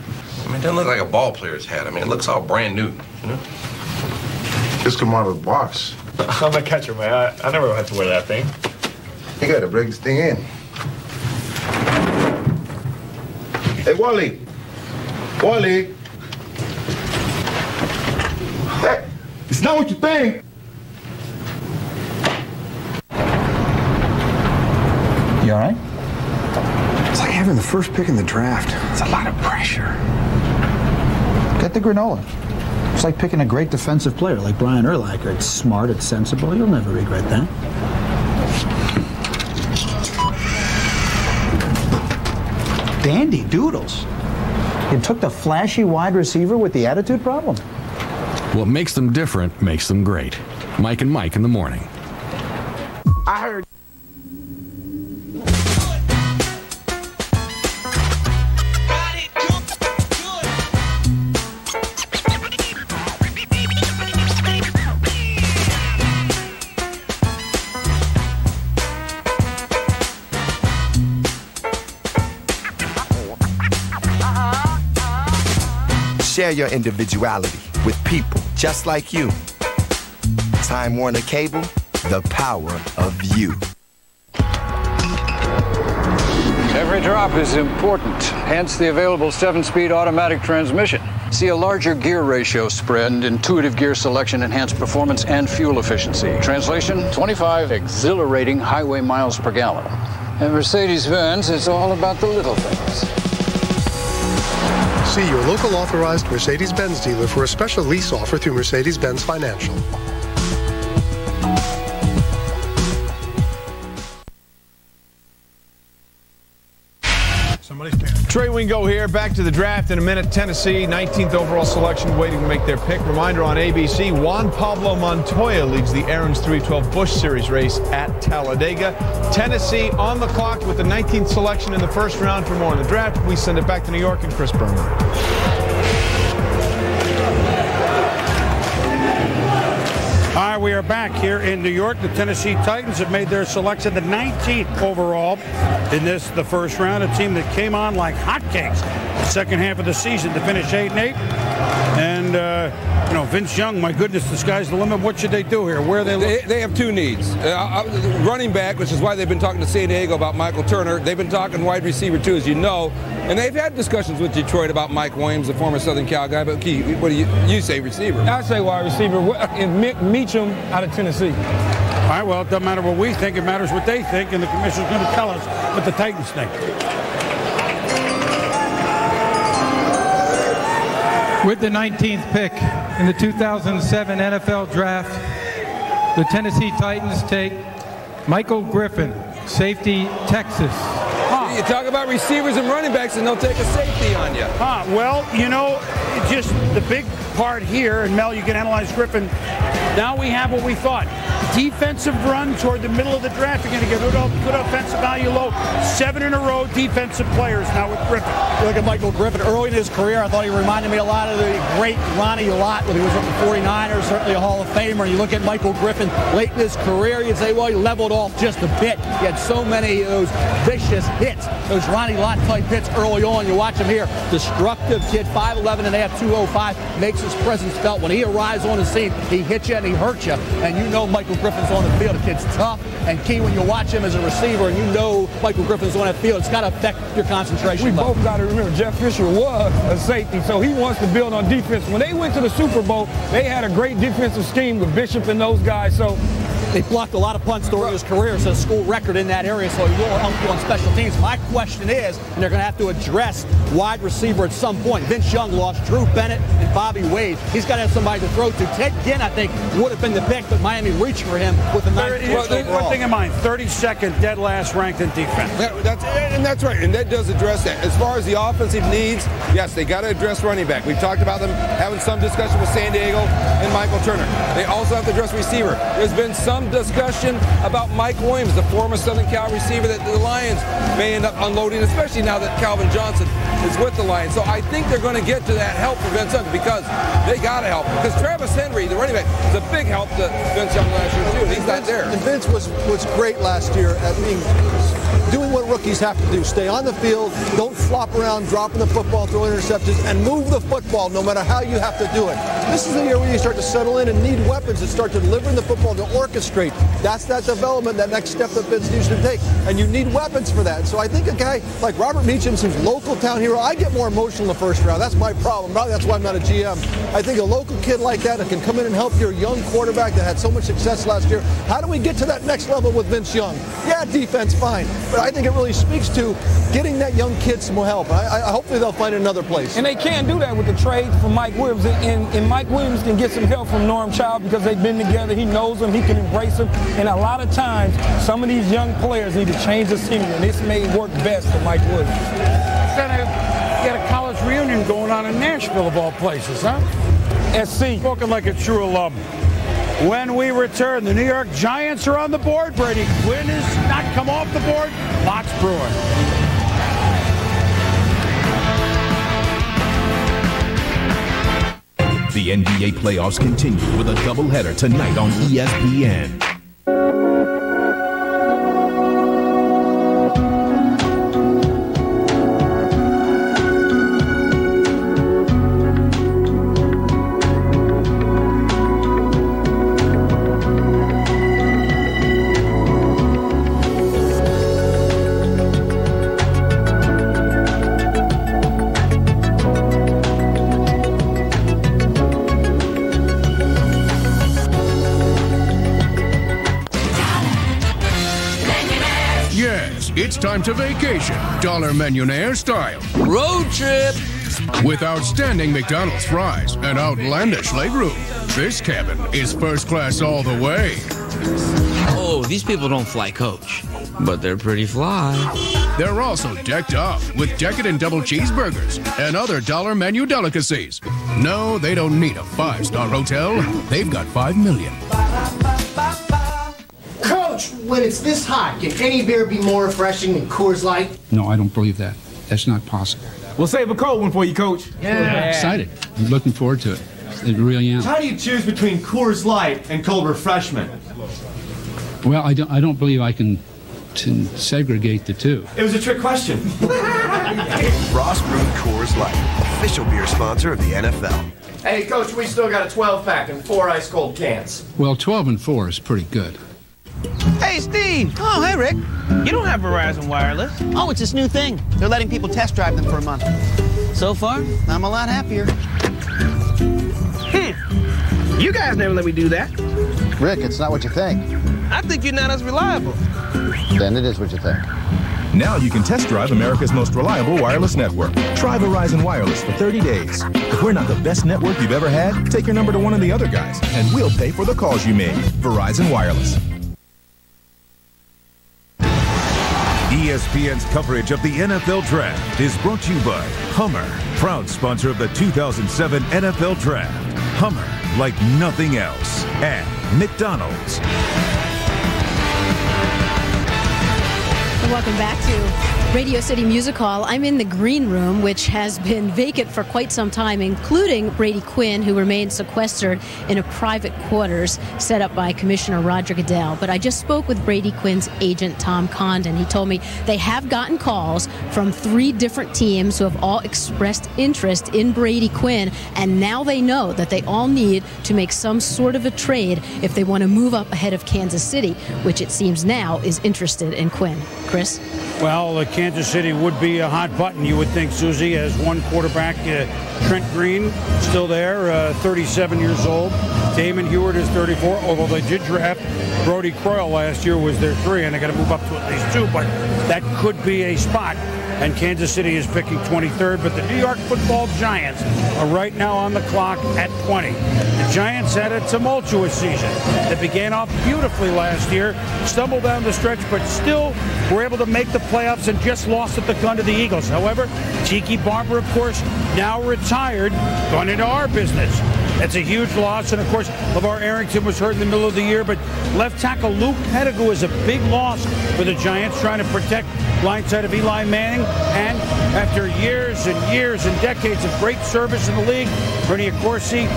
I mean, it doesn't look like a ball player's hat. I mean, it looks all brand new, you know? Just come out of the box. I'm a catcher, man. I never had to wear that thing. You gotta bring this thing in. Hey, Wally. Wally. Hey, it's not what you think. You all right? It's like having the first pick in the draft. It's a lot of pressure. Get the granola. It's like picking a great defensive player like Brian Urlacher. It's smart, it's sensible. You'll never regret that. Dandy doodles. You took the flashy wide receiver with the attitude problem? What makes them different makes them great. Mike and Mike in the morning. I heard. Share your individuality with people just like you. Time Warner Cable, the power of you. Every drop is important, hence the available 7-speed automatic transmission. See a larger gear ratio spread and intuitive gear selection, enhanced performance and fuel efficiency. Translation, 25 exhilarating highway miles per gallon. At Mercedes-Benz, it's all about the little things. See your local authorized Mercedes-Benz dealer for a special lease offer through Mercedes-Benz Financial. Trey Wingo here. Back to the draft in a minute. Tennessee, 19th overall selection, waiting to make their pick. Reminder on ABC, Juan Pablo Montoya leads the Aaron's 312 Busch Series race at Talladega. Tennessee on the clock with the 19th selection in the first round. For more on the draft, we send it back to New York and Chris Berman. All right, we are back here in New York. The Tennessee Titans have made their selection, the 19th overall in the first round. A team that came on like hotcakes the second half of the season to finish 8-8. And, Vince Young, my goodness, the sky's the limit. What should they do here? Where are they looking? They have two needs. Running back, which is why they've been talking to San Diego about Michael Turner. They've been talking wide receiver, too, as you know. And they've had discussions with Detroit about Mike Williams, the former Southern Cal guy. But, Key, what do you say receiver? I say wide receiver. And Meacham out of Tennessee. All right, well, it doesn't matter what we think. It matters what they think. And the commissioner's going to tell us what the Titans think. With the 19th pick in the 2007 NFL Draft, the Tennessee Titans take Michael Griffin, safety, Texas. You talk about receivers and running backs, and they'll take a safety on you. Well, just the big part here, and Mel, you can analyze Griffin. Now we have what we thought. Defensive run toward the middle of the draft. You're going to get good offensive value low. 7 in a row defensive players now with Griffin. You look at Michael Griffin early in his career. I thought he reminded me a lot of the great Ronnie Lott when he was with the 49ers, certainly a Hall of Famer. You look at Michael Griffin late in his career, you'd say, well, he leveled off just a bit. He had so many of those vicious hits, those Ronnie Lott type hits early on. You watch him here. Destructive kid, 5'11", and they have 205, makes his presence felt. When he arrives on the scene, he hits you and he hurts you. And you know Michael Griffin's on the field. The kid's tough and key when you watch him as a receiver and you know Michael Griffin's on that field. It's got to affect your concentration. We both got to remember Jeff Fisher was a safety, so he wants to build on defense. When they went to the Super Bowl, they had a great defensive scheme with Bishop and those guys. So they blocked a lot of punts during his career. It's a school record in that area, so he will help you on special teams. My question is, and they're going to have to address wide receiver at some point. Vince Young lost Drew Bennett and Bobby Wade. He's got to have somebody to throw to. Ted Ginn, I think, would have been the pick, but Miami reached for him with the 9th overall. One thing in mind, 32nd, dead last ranked in defense. That's right, and that does address that. As far as the offensive needs, yes, they got to address running back. We've talked about them having some discussion with San Diego and Michael Turner. They also have to address receiver. There's been some discussion about Mike Williams, the former Southern Cal receiver that the Lions may end up unloading, especially now that Calvin Johnson is with the Lions. So I think they're going to get to that help for Vince Young because they got to help. Because Travis Henry, the running back, is a big help to Vince Young last year, too, and he's not there. And Vince was great last year at doing what rookies have to do. Stay on the field, don't flop around, dropping the football, throwing interceptions, and move the football no matter how you have to do it. This is the year where you start to settle in and need weapons that start delivering the football, to orchestrate. That's that development, that next step that Vince needs to take. And you need weapons for that. So I think a guy like Robert Meacham, who's local town hero, I get more emotional in the first round. That's my problem. Probably that's why I'm not a GM. I think a local kid like that can come in and help your young quarterback that had so much success last year. How do we get to that next level with Vince Young? Yeah, defense, fine. But I think it really speaks to getting that young kid some help. Hopefully they'll find another place. And they can do that with the trade for Mike Williams. And Mike Williams can get some help from Norm Child because they've been together. He knows him. He can embrace him. And a lot of times, some of these young players need to change the scenery. And this may work best for Mike Williams. Got a college reunion going on in Nashville, of all places, huh? SC. Spoken like a true alum. When we return, the New York Giants are on the board. Brady Quinn has not come off the board. Lots brewing. The NBA playoffs continue with a doubleheader tonight on ESPN. it's time to vacation, Dollar Millionaire style. Road trip. With outstanding McDonald's fries and outlandish legroom, this cabin is first class all the way. Oh, these people don't fly coach, but they're pretty fly. They're also decked out with decadent double cheeseburgers and other dollar menu delicacies. No, they don't need a 5-star hotel. They've got $5 million. Coach, when it's this hot, can any beer be more refreshing than Coors Light? No, I don't believe that. That's not possible. We'll save a cold one for you, Coach. Yeah. I'm excited. I'm looking forward to it. It really am. How do you choose between Coors Light and cold refreshment? Well, I don't believe I can segregate the two. It was a trick question. Ross Brewed Coors Light, official beer sponsor of the NFL. Hey, Coach, we still got a 12-pack and 4 ice-cold cans. Well, 12 and 4 is pretty good. Hey, Steve. Oh, hey, Rick. You don't have Verizon Wireless. Oh, it's this new thing. They're letting people test drive them for a month. So far, I'm a lot happier. You guys never let me do that. Rick, it's not what you think. I think you're not as reliable. Then it is what you think. Now you can test drive America's most reliable wireless network. Try Verizon Wireless for 30 days. If we're not the best network you've ever had, take your number to one of the other guys, and we'll pay for the calls you made. Verizon Wireless. ESPN's coverage of the NFL Draft is brought to you by Hummer, proud sponsor of the 2007 NFL Draft. Hummer, like nothing else. And McDonald's. Welcome back to Radio City Music Hall. I'm in the green room, which has been vacant for quite some time, including Brady Quinn, who remains sequestered in a private quarters set up by Commissioner Roger Goodell. But I just spoke with Brady Quinn's agent, Tom Condon. He told me they have gotten calls from 3 different teams who have all expressed interest in Brady Quinn, and now they know that they all need to make some sort of a trade if they want to move up ahead of Kansas City, which it seems now is interested in Quinn. Chris? Well, Kansas City would be a hot button, you would think, Susie, as one quarterback, Trent Green, still there, 37 years old. Damon Heward is 34, although they did draft Brody Croyle last year, was their 3, and they got to move up to at least 2, but that could be a spot. And Kansas City is picking 23rd, but the New York Football Giants are right now on the clock at 20. The Giants had a tumultuous season that began off beautifully last year, stumbled down the stretch, but still were able to make the playoffs and just lost at the gun to the Eagles. However, Tiki Barber, of course, now retired, gone into our business. That's a huge loss, and of course, LeVar Arrington was hurt in the middle of the year, but left tackle Luke Pettigrew is a big loss for the Giants, trying to protect blindside of Eli Manning, and after years and years and decades of great service in the league, Bernie Accorsi,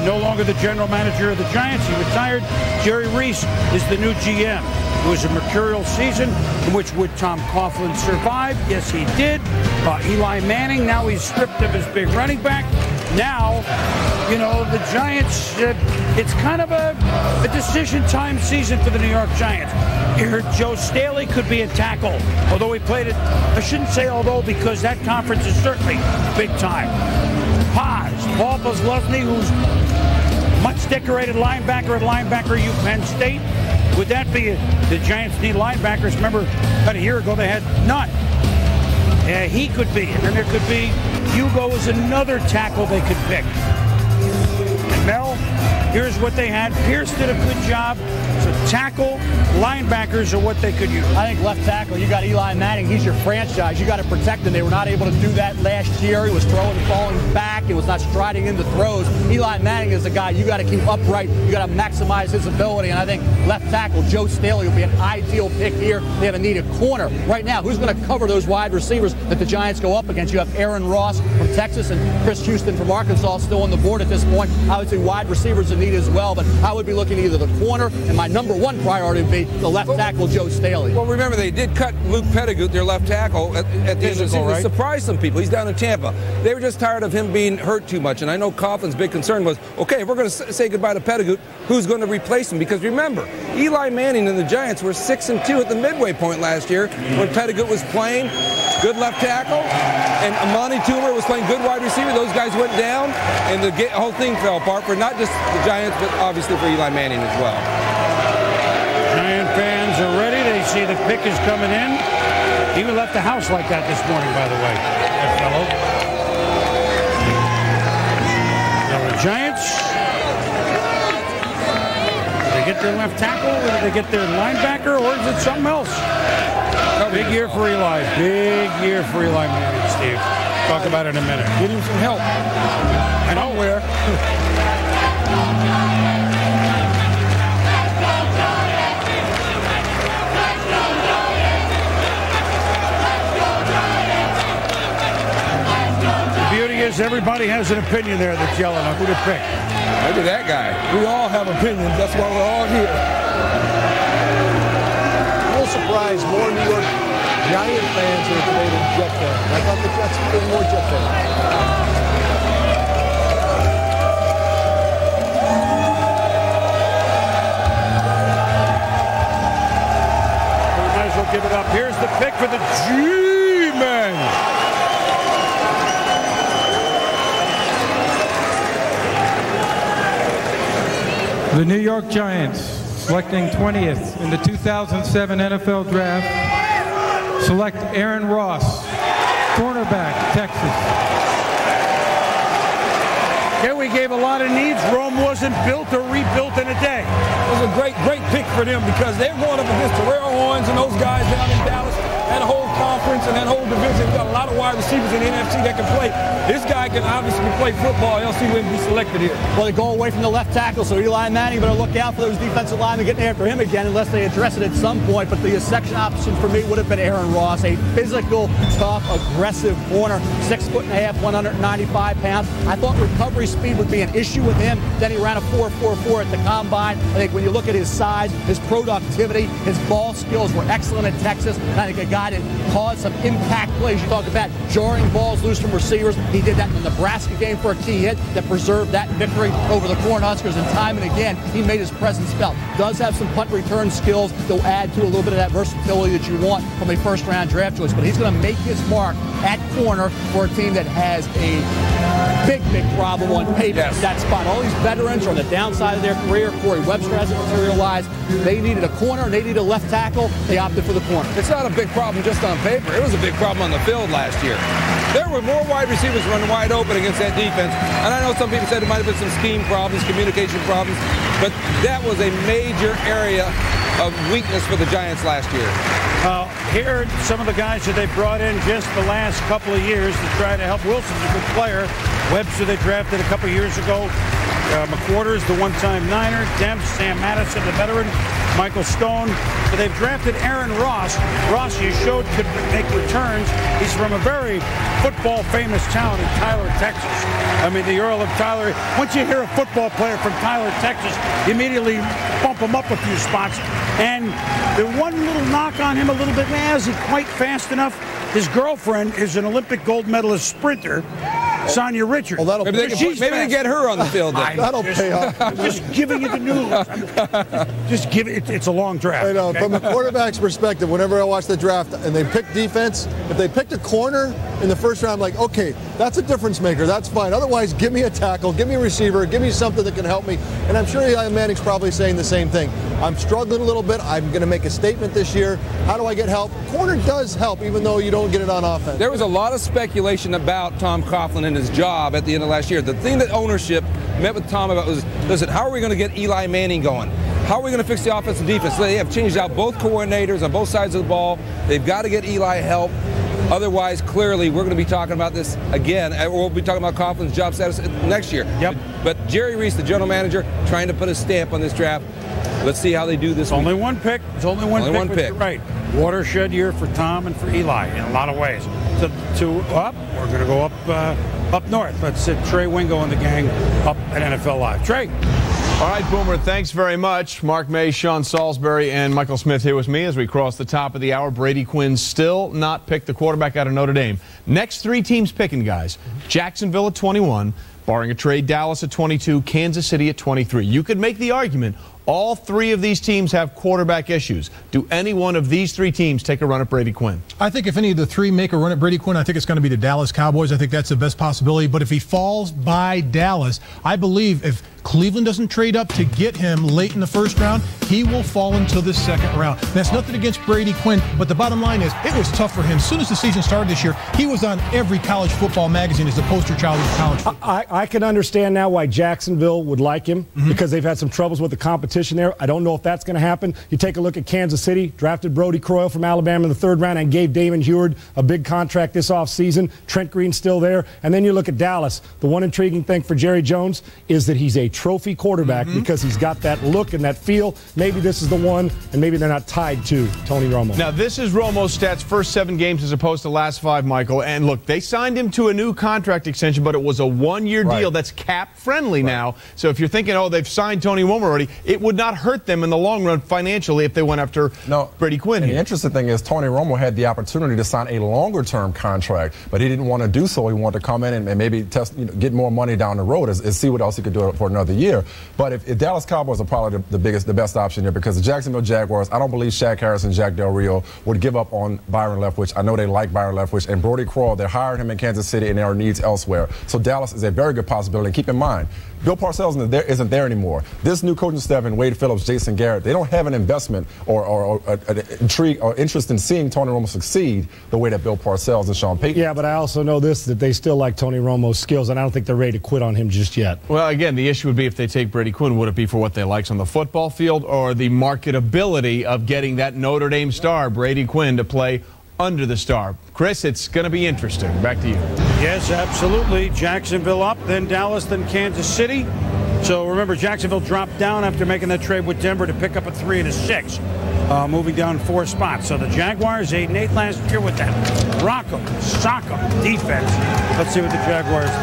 no longer the general manager of the Giants, he retired. Jerry Reese is the new GM. It was a mercurial season in which would Tom Coughlin survive? Yes, he did. Eli Manning, now he's stripped of his big running back. Now, you know, the Giants, it's kind of a decision time season for the New York Giants. You heard Joe Staley could be a tackle, although he played it, I shouldn't say although, because that conference is certainly big time. Paul Posluszny, who's much decorated linebacker at linebacker U Penn State. Would that be it? The Giants need linebackers. Remember, about a year ago they had none. He could be, and then there could be Hugo is another tackle they could pick. And Mel, here's what they had. Pierce did a good job. So tackle, linebackers are what they could use. I think left tackle, you got Eli Manning. He's your franchise. You got to protect him. They were not able to do that last year. He was throwing and falling back. He was not striding into throws. Eli Manning is the guy you got to keep upright. You got to maximize his ability. And I think left tackle, Joe Staley, will be an ideal pick here. They have a need of corner. Right now, who's going to cover those wide receivers that the Giants go up against? You have Aaron Ross from Texas and Chris Houston from Arkansas still on the board at this point. I would say wide receivers in need as well, but I would be looking at either the corner, and my number one priority would be the left tackle, Joe Staley. Well, remember, they did cut Luke Pettigrew, their left tackle, at the end of the season. Right? Surprised some people. He's down in Tampa. They were just tired of him being hurt too much, and I know Coughlin's big concern was, okay, if we're going to say goodbye to Pettigrew, who's going to replace him? Because remember, Eli Manning and the Giants were 6-2 at the midway point last year when Pettigrew was playing. Good left tackle, and Amani Toomer was playing good wide receiver. Those guys went down, and the whole thing fell apart for not just the Giants, but obviously for Eli Manning as well. Giant fans are ready. They see the pick is coming in. He even left the house like that this morning, by the way, that fellow. Now the Giants. Did they get their left tackle? Or did they get their linebacker? Or is it something else? Big year for Eli. Big year for Eli Manning, Steve. Talk about it in a minute. Get him some help. I know where. The beauty is everybody has an opinion there that's yelling on who to pick. Look at that guy. We all have opinions. That's why we're all here. I'm surprised more New York Giant fans are today than Jet fans. I thought the Jets would be more Jet fans. We might as well give it up. Here's the pick for the G-Men. The New York Giants, selecting 20th in the 2007 NFL Draft, select Aaron Ross, cornerback, Texas. Yeah, we gave a lot of needs. Rome wasn't built or rebuilt in a day. It was a great pick for them because they're going up against Terrell Owens and those guys down in Dallas. That whole conference and that whole division. We've got a lot of wide receivers in the NFC that can play. This guy can obviously play football, else he wouldn't be selected here. Well, they go away from the left tackle, so Eli Manning better look out for those defensive linemen getting after him again unless they address it at some point. But the second option for me would have been Aaron Ross, a physical, tough, aggressive corner, 6'1", 195 pounds. I thought recovery speed would be an issue with him. Then he ran a 4.44 at the combine. I think when you look at his size, his productivity, his ball skills were excellent at Texas. And I think a guy that caused some impact plays. You talk about jarring balls loose from receivers. He did that in the Nebraska game for a key hit that preserved that victory over the Cornhuskers, and time and again he made his presence felt. Does have some punt return skills that will add to a little bit of that versatility that you want from a first-round draft choice, but he's going to make his mark at corner for a team that has a big problem on paper at that spot. All these veterans are on the downside of their career. Corey Webster hasn't materialized. They needed a corner, and they needed a left tackle. They opted for the corner. It's not a big problem just on paper. It was a big problem on the field last year. There were more wide receivers running wide open against that defense. And I know some people said it might have been some scheme problems, communication problems, but that was a major area of weakness for the Giants last year. Here are some of the guys that they brought in just the last couple of years to try to help. Wilson's a good player. Webster they drafted a couple of years ago. McQuarters, the one-time Niner. Demps, Sam Madison, the veteran. Michael Stone. So they've drafted Aaron Ross. Ross, you showed, could make returns. He's from a very football-famous town in Tyler, Texas. I mean, the Earl of Tyler. Once you hear a football player from Tyler, Texas, you immediately bump him up a few spots. And the one little knock on him a little bit, is he quite fast enough? His girlfriend is an Olympic gold medalist sprinter, Sonia Richards. Well, that'll maybe they get her on the field then. That'll pay off. I'm just giving you the news. Just give it. It's a long draft. I know. Okay? From a quarterback's perspective, whenever I watch the draft and they pick defense, if they picked a corner in the first round, I'm like, okay, that's a difference maker. That's fine. Otherwise, give me a tackle, give me a receiver, give me something that can help me. And I'm sure Eli Manning's probably saying the same thing. I'm struggling a little bit. I'm going to make a statement this year. How do I get help? Corner does help, even though you don't get it on offense. There was a lot of speculation about Tom Coughlin and his job at the end of last year. The thing that ownership met with Tom about was, listen, how are we going to get Eli Manning going? How are we going to fix the offense and defense? So they have changed out both coordinators on both sides of the ball. They've got to get Eli help. Otherwise, clearly, we're going to be talking about this again. We'll be talking about Coughlin's job status next year. Yep. But Jerry Reese, the general manager, trying to put a stamp on this draft. Let's see how they do this. Only one pick. It's only one pick. Right. Watershed year for Tom and for Eli in a lot of ways. To up, we're going to go up north. Let's sit Trey Wingo and the gang up at NFL Live. Trey. All right, Boomer, thanks very much. Mark May, Sean Salisbury, and Michael Smith here with me as we cross the top of the hour. Brady Quinn still not picked, the quarterback out of Notre Dame. Next three teams picking, guys. Jacksonville at 21, barring a trade, Dallas at 22, Kansas City at 23. You could make the argument all three of these teams have quarterback issues. Do any one of these three teams take a run at Brady Quinn? I think if any of the three make a run at Brady Quinn, I think it's going to be the Dallas Cowboys. I think that's the best possibility. But if he falls by Dallas, I believe if Cleveland doesn't trade up to get him late in the first round, he will fall into the second round. That's nothing against Brady Quinn, but the bottom line is it was tough for him. As soon as the season started this year, he was on every college football magazine as the poster child of college football. I can understand now why Jacksonville would like him because they've had some troubles with the competition there. I don't know if that's going to happen. You take a look at Kansas City, drafted Brody Croyle from Alabama in the third round and gave Damon Heward a big contract this offseason. Trent Green's still there. And then you look at Dallas. The one intriguing thing for Jerry Jones is that he's a trophy quarterback because he's got that look and that feel. Maybe this is the one, and maybe they're not tied to Tony Romo. Now, this is Romo's stats first 7 games as opposed to last 5, Michael. And look, they signed him to a new contract extension, but it was a 1-year deal that's cap-friendly now. So if you're thinking, oh, they've signed Tony Romo already, it would not hurt them in the long run financially if they went after Brady Quinn. And the interesting thing is Tony Romo had the opportunity to sign a longer-term contract, but he didn't want to do so. He wanted to come in and maybe test, get more money down the road and see what else he could do for another year. But if Dallas Cowboys are probably the best option here, because the Jacksonville Jaguars, I don't believe Shaq Harris and Jack Del Rio would give up on Byron Leftwich. I know they like Byron Leftwich, and Brody Croyle, they hired him in Kansas City, and there are needs elsewhere. So Dallas is a very good possibility. And keep in mind, Bill Parcells isn't there anymore. This new coaching staff in Wade Phillips, Jason Garrett, they don't have an investment or an intrigue or interest in seeing Tony Romo succeed the way that Bill Parcells and Sean Payton. Yeah, but I also know this, that they still like Tony Romo's skills, and I don't think they're ready to quit on him just yet. Well, again, the issue would be if they take Brady Quinn, would it be for what they likes on the football field or the marketability of getting that Notre Dame star, Brady Quinn, to play under the star? Chris, it's going to be interesting. Back to you. Yes, absolutely. Jacksonville up, then Dallas, then Kansas City. So remember, Jacksonville dropped down after making that trade with Denver to pick up a 3 and a 6, moving down 4 spots. So the Jaguars 8-8 last year with that rock 'em, sock 'em defense. Let's see what the Jaguars do.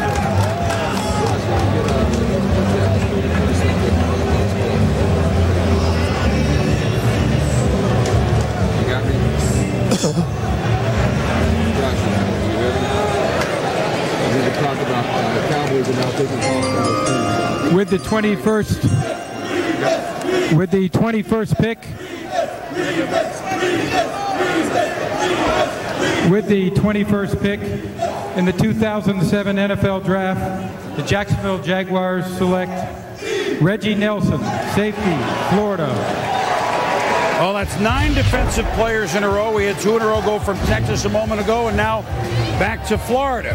With the 21st pick, in the 2007 NFL Draft, the Jacksonville Jaguars select Reggie Nelson, safety, Florida. Well, that's 9 defensive players in a row. We had 2 in a row go from Texas a moment ago, and now back to Florida,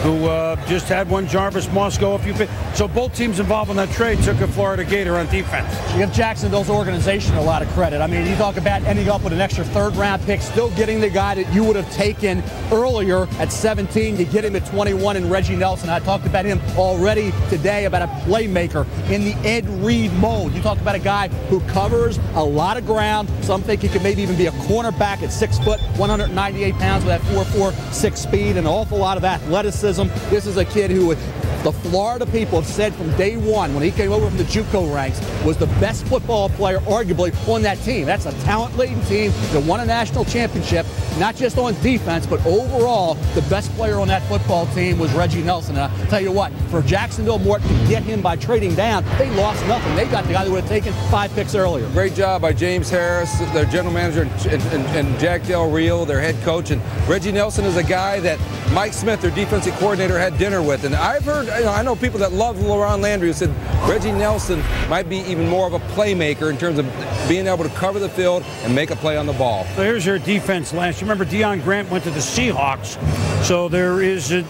who just had one Jarvis Moss go a few bit. So both teams involved in that trade took a Florida Gator on defense. You give Jacksonville's organization a lot of credit. I mean, you talk about ending up with an extra 3rd-round pick, still getting the guy that you would have taken earlier at 17. You get him at 21 in Reggie Nelson. I talked about him already today, about a playmaker in the Ed Reed mold. You talk about a guy who covers a lot of ground. Some think he could maybe even be a cornerback at 6 foot, 198 pounds with that 4.46 speed and an awful lot of athleticism. This is a kid who the Florida people have said from day one when he came over from the JUCO ranks was the best football player arguably on that team. That's a talent-laden team that won a national championship, not just on defense, but overall the best player on that football team was Reggie Nelson. And I'll tell you what, for Jacksonville Morton to get him by trading down, they lost nothing. They got the guy that would have taken 5 picks earlier. Great job by James Harris, their general manager, and Jack Del Rio, their head coach. And Reggie Nelson is a guy that Mike Smith, their defensive coordinator, had dinner with. And I've heard, I know people that love LaRon Landry who said Reggie Nelson might be even more of a playmaker in terms of being able to cover the field and make a play on the ball. So here's their defense last year. Remember, Deion Grant went to the Seahawks, so there is a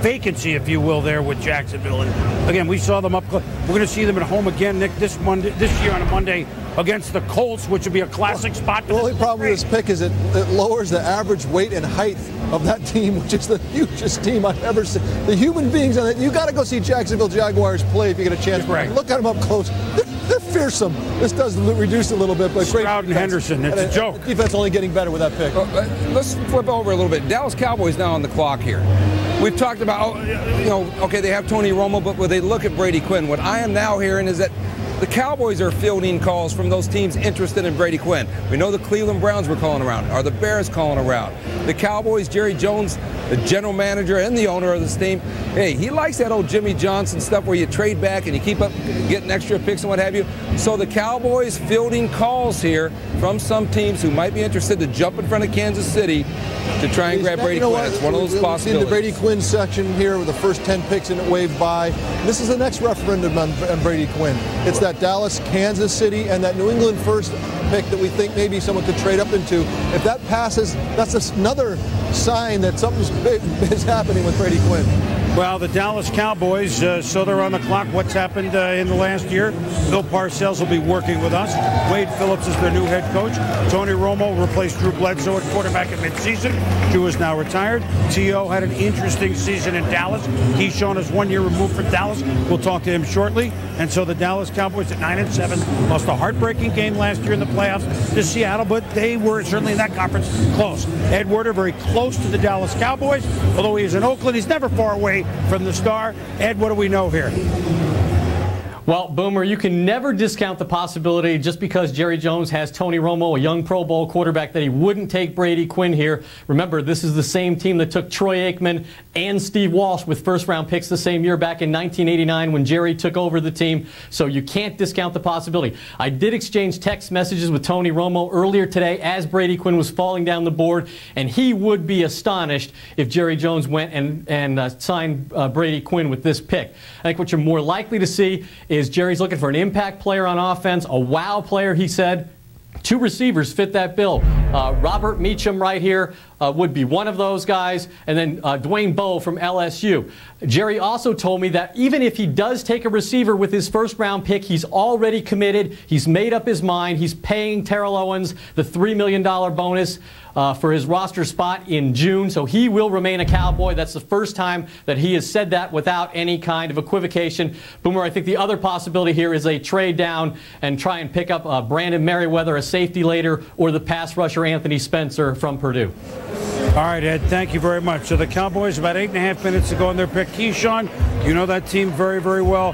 vacancy, if you will, there with Jacksonville. And again, we saw them up close. We're going to see them at home again, Nick, this year on a Monday against the Colts, which would be a classic spot. The only problem with this pick is it lowers the average weight and height of that team, which is the hugest team I've ever seen. The human beings on it, you got to go see Jacksonville Jaguars play if you get a chance. Right. Look at them up close. They're fearsome. This does reduce a little bit, but great. Stroud and Henderson, it's a joke. The defense only getting better with that pick. Let's flip over a little bit. Dallas Cowboys now on the clock here. We've talked about, okay, they have Tony Romo, but when they look at Brady Quinn, what I am now hearing is that The Cowboys are fielding calls from those teams interested in Brady Quinn. We know the Cleveland Browns were calling around. Are the Bears calling around? The Cowboys, Jerry Jones, the general manager and the owner of this team, hey, he likes that old Jimmy Johnson stuff where you trade back and you keep up getting extra picks and what have you. So the Cowboys fielding calls here from some teams who might be interested to jump in front of Kansas City to try and grab Brady Quinn. It's one of those possibilities. In the Brady Quinn section here with the first 10 picks and it waved by. This is the next referendum on Brady Quinn. It's that Dallas, Kansas City, and that New England first pick that we think maybe someone could trade up into. If that passes, that's another sign that something's big is happening with Brady Quinn. Well, the Dallas Cowboys, so they're on the clock. What's happened in the last year? Bill Parcells will be working with us. Wade Phillips is their new head coach. Tony Romo replaced Drew Bledsoe at quarterback at midseason. Drew is now retired. T.O. had an interesting season in Dallas. Keyshawn is 1 year removed from Dallas. We'll talk to him shortly. And so the Dallas Cowboys at 9-7 lost a heartbreaking game last year in the playoffs to Seattle, but they were certainly in that conference close. Ed Werder very close to the Dallas Cowboys. Although he is in Oakland, he's never far away from the star. Ed, what do we know here? Well, Boomer, you can never discount the possibility just because Jerry Jones has Tony Romo, a young Pro Bowl quarterback, that he wouldn't take Brady Quinn here. Remember, this is the same team that took Troy Aikman and Steve Walsh with first-round picks the same year back in 1989 when Jerry took over the team. So you can't discount the possibility. I did exchange text messages with Tony Romo earlier today as Brady Quinn was falling down the board, and he would be astonished if Jerry Jones went and signed Brady Quinn with this pick. I think what you're more likely to see is Jerry's looking for an impact player on offense, a wow player, he said. Two receivers fit that bill. Robert Meacham right here would be one of those guys, and then Dwayne Bowe from LSU. Jerry also told me that even if he does take a receiver with his first-round pick, he's already committed. He's made up his mind. He's paying Terrell Owens the $3 million bonus for his roster spot in June, so he will remain a Cowboy. That's the first time that he has said that without any kind of equivocation. Boomer, I think the other possibility here is a trade down and try and pick up Brandon Merriweather, a safety later, or the pass rusher Anthony Spencer from Purdue. All right, Ed, thank you very much. So the Cowboys, about 8.5 minutes to go on their pick. Keyshawn, you know that team very, very well.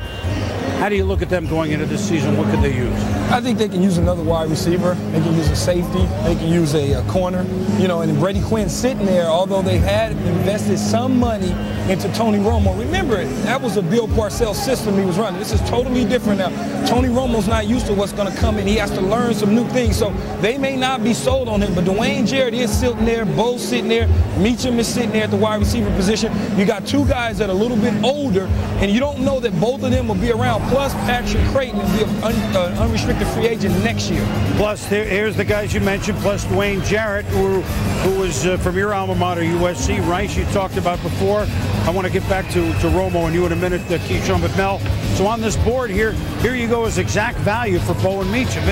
How do you look at them going into this season? What could they use? I think they can use another wide receiver. They can use a safety. They can use a corner. You know, and Brady Quinn sitting there, although they had invested some money into Tony Romo. Remember, that was a Bill Parcells system he was running. This is totally different now. Tony Romo's not used to what's going to come in. He has to learn some new things. So they may not be sold on him, but Dwayne Jarrett is sitting there. Bo's sitting there. Meacham is sitting there at the wide receiver position. You got two guys that are a little bit older, and you don't know that both of them will be around. Plus, Patrick Creighton will be an unrestricted free agent next year. Plus, here's the guys you mentioned, plus Dwayne Jarrett, who was from your alma mater, USC. Rice, you talked about before. I want to get back to Romo and you in a minute, Keyshawn, but Mel. So on this board here you go as exact value for Bo and Meacham.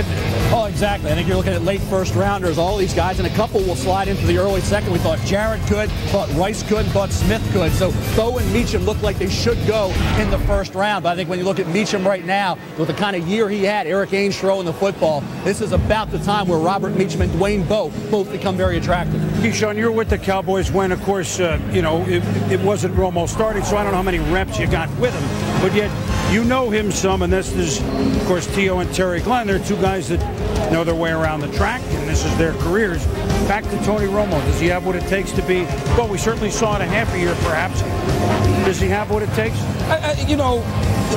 Oh, exactly. I think you're looking at late first rounders, all these guys, and a couple will slide into the early second. We thought Jarrett could, thought Rice could, thought Smith could. So Bo and Meacham look like they should go in the first round. But I think when you look at Meacham right now, with the kind of year he had, Eric Ainge throwing the football, this is about the time where Robert Meacham and Dwayne Bowe both become very attractive. Keyshawn, you're with the Cowboys when, of course, it wasn't Romo starting, so I don't know how many reps you got with him. But yet, you know him some, and this is, of course, T.O. and Terry Glenn. They're two guys that know their way around the track, and this is their careers. Back to Tony Romo. Does he have what it takes to be, well, we certainly saw it a half a year, perhaps. Does he have what it takes?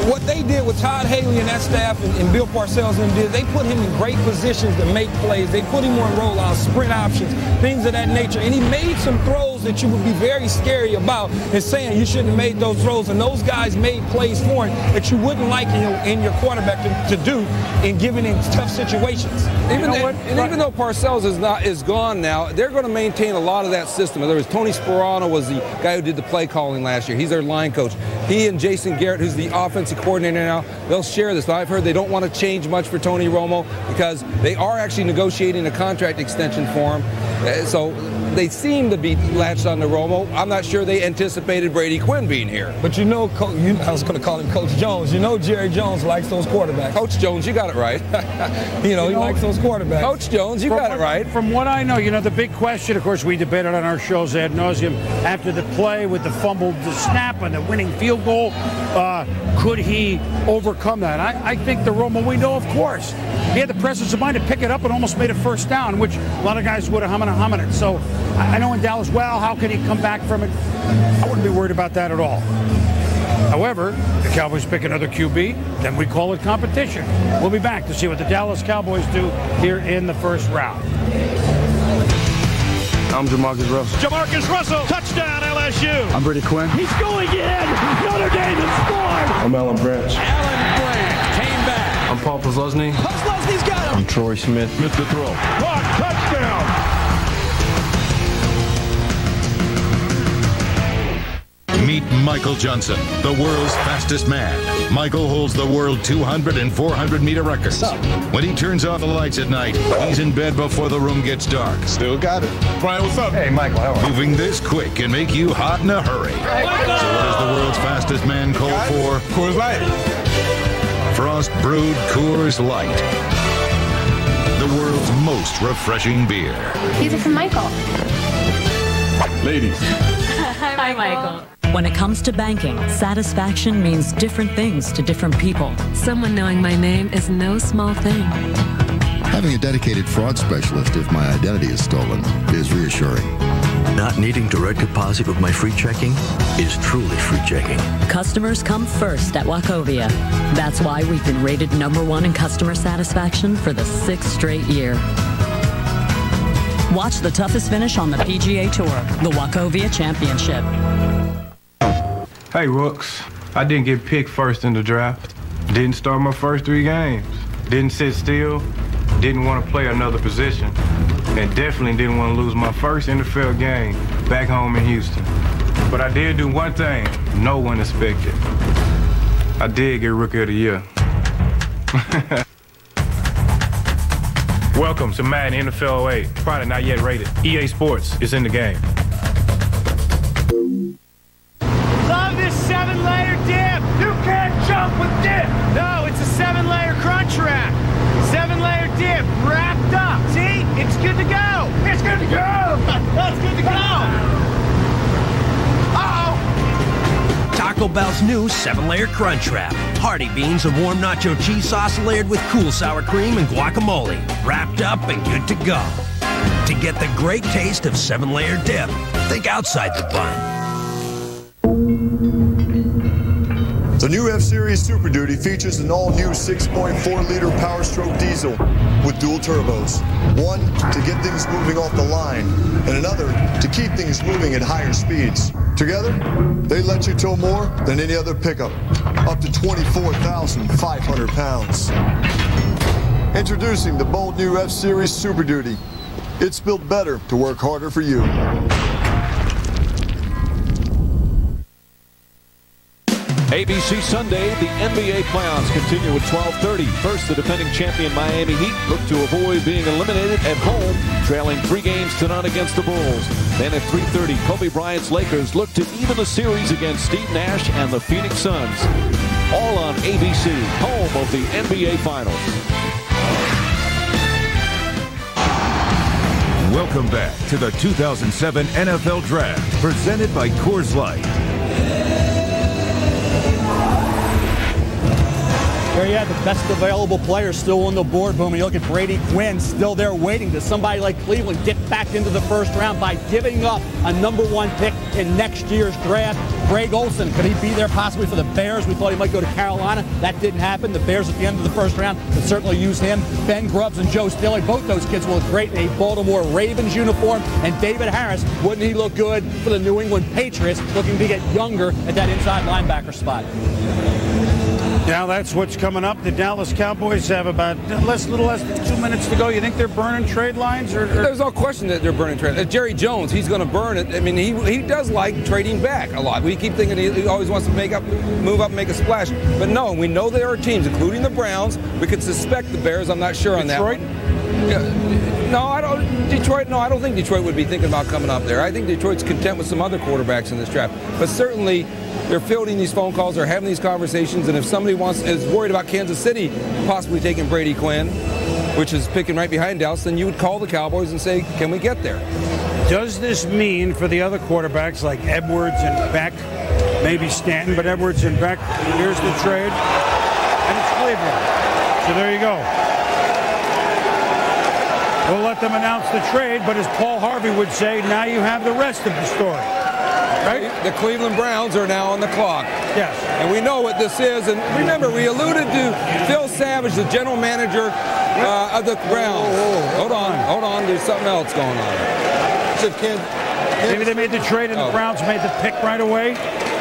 What they did with Todd Haley and that staff and Bill Parcells and them did, they put him in great positions to make plays. They put him on rollouts, sprint options, things of that nature. And he made some throws that you would be very scary about and saying you shouldn't have made those throws. And those guys made plays for him that you wouldn't like in your quarterback to do in giving him tough situations. Even though Parcells is gone now, they're going to maintain a lot of that system. In other words, Tony Sperano was the guy who did the play calling last year. He's their line coach. He and Jason Garrett, who's the offensive coordinator now, they'll share this. Now, I've heard they don't want to change much for Tony Romo because they are actually negotiating a contract extension for him. So they seem to be latched on to Romo. I'm not sure they anticipated Brady Quinn being here. But I was going to call him Coach Jones. You know Jerry Jones likes those quarterbacks. Coach Jones, you got it right. he likes those quarterbacks. Coach Jones, you got it right. From what I know, the big question, of course, we debated on our shows ad nauseum after the play with the fumbled snap and the winning field goal. could he overcome that? I think the Romo we know, of course. He had the presence of mind to pick it up and almost made a first down, which a lot of guys would have hummed it. So I know in Dallas, well, how can he come back from it? I wouldn't be worried about that at all. However, the Cowboys pick another QB, then we call it competition. We'll be back to see what the Dallas Cowboys do here in the first round. I'm Jamarcus Russell. Jamarcus Russell, touchdown LSU. I'm Brady Quinn. He's going in. Notre Dame has scored. I'm Alan Branch. Alan Branch came back. I'm Paul Posluszny. Posluszny's got him. I'm Troy Smith. Missed the throw. Caught, touchdown. Meet Michael Johnson, the world's fastest man. Michael holds the world 200 and 400-meter records. When he turns off the lights at night, he's in bed before the room gets dark. Still got it. Brian, what's up? Hey, Michael, how are you? Moving this quick can make you hot in a hurry. Hey, so what does the world's fastest man call for? Coors Light. Frost Brewed Coors Light. The world's most refreshing beer. These are from Michael. Ladies. Hi, Michael. When it comes to banking, satisfaction means different things to different people. Someone knowing my name is no small thing. Having a dedicated fraud specialist if my identity is stolen is reassuring. Not needing direct deposit with my free checking is truly free checking. Customers come first at Wachovia. That's why we've been rated #1 in customer satisfaction for the 6th straight year. Watch the toughest finish on the PGA Tour, the Wachovia Championship. Hey, Rooks. I didn't get picked first in the draft. Didn't start my first 3 games. Didn't sit still. Didn't want to play another position. And definitely didn't want to lose my first NFL game back home in Houston. But I did do one thing no one expected. I did get Rookie of the Year. Welcome to Madden NFL 08. Product not yet rated. EA Sports is in the game. Love this 7-layer dip. You can't jump with dip. No, it's a 7-layer crunch wrap. 7-layer dip wrapped up. See? It's good to go. It's good to go. It's good to go. Uh-oh. Taco Bell's new 7-layer crunch wrap. Hearty beans and warm nacho cheese sauce layered with cool sour cream and guacamole. Wrapped up and good to go. To get the great taste of 7-layer dip, think outside the bun. The new F-Series Super Duty features an all-new 6.4-liter Power Stroke diesel with dual turbos. One to get things moving off the line, and another to keep things moving at higher speeds. Together, they let you tow more than any other pickup, up to 24,500 pounds. Introducing the bold new F-Series Super Duty. It's built better to work harder for you. ABC Sunday, the NBA playoffs continue at 12:30. First, the defending champion Miami Heat look to avoid being eliminated at home, trailing 3 games tonight against the Bulls. Then at 3:30, Kobe Bryant's Lakers look to even the series against Steve Nash and the Phoenix Suns. All on ABC, home of the NBA Finals. Welcome back to the 2007 NFL Draft, presented by Coors Light. There you have the best available players still on the board. Boom. You look at Brady Quinn still there waiting. Does somebody like Cleveland dip back into the first round by giving up a #1 pick in next year's draft? Greg Olsen, could he be there possibly for the Bears? We thought he might go to Carolina. That didn't happen. The Bears at the end of the first round could certainly use him. Ben Grubbs and Joe Stiley, both those kids will look great in a Baltimore Ravens uniform. And David Harris, wouldn't he look good for the New England Patriots, looking to get younger at that inside linebacker spot? Now that's what's coming up. The Dallas Cowboys have about little less than 2 minutes to go. You think they're burning trade lines? Or? There's no question that they're burning trade. Jerry Jones, he's going to burn it. I mean, he does like trading back a lot. We keep thinking he always wants to move up and make a splash. But no, we know there are teams, including the Browns. We could suspect the Bears. I'm not sure on that one. No, I don't. Detroit. No, I don't think Detroit would be thinking about coming up there. I think Detroit's content with some other quarterbacks in this draft. But certainly, they're fielding these phone calls. They're having these conversations. And if somebody is worried about Kansas City possibly taking Brady Quinn, which is picking right behind Dallas, then you would call the Cowboys and say, "Can we get there?" Does this mean for the other quarterbacks like Edwards and Beck maybe Stanton, but Edwards and Beck. Here's the trade, and it's Cleveland. So there you go. We'll let them announce the trade, but as Paul Harvey would say, now you have the rest of the story. Right? The Cleveland Browns are now on the clock. Yes. And we know what this is. And remember, we alluded to Phil Savage, the general manager of the Browns. Hold on. There's something else going on. Maybe they made the trade and the Browns made the pick right away,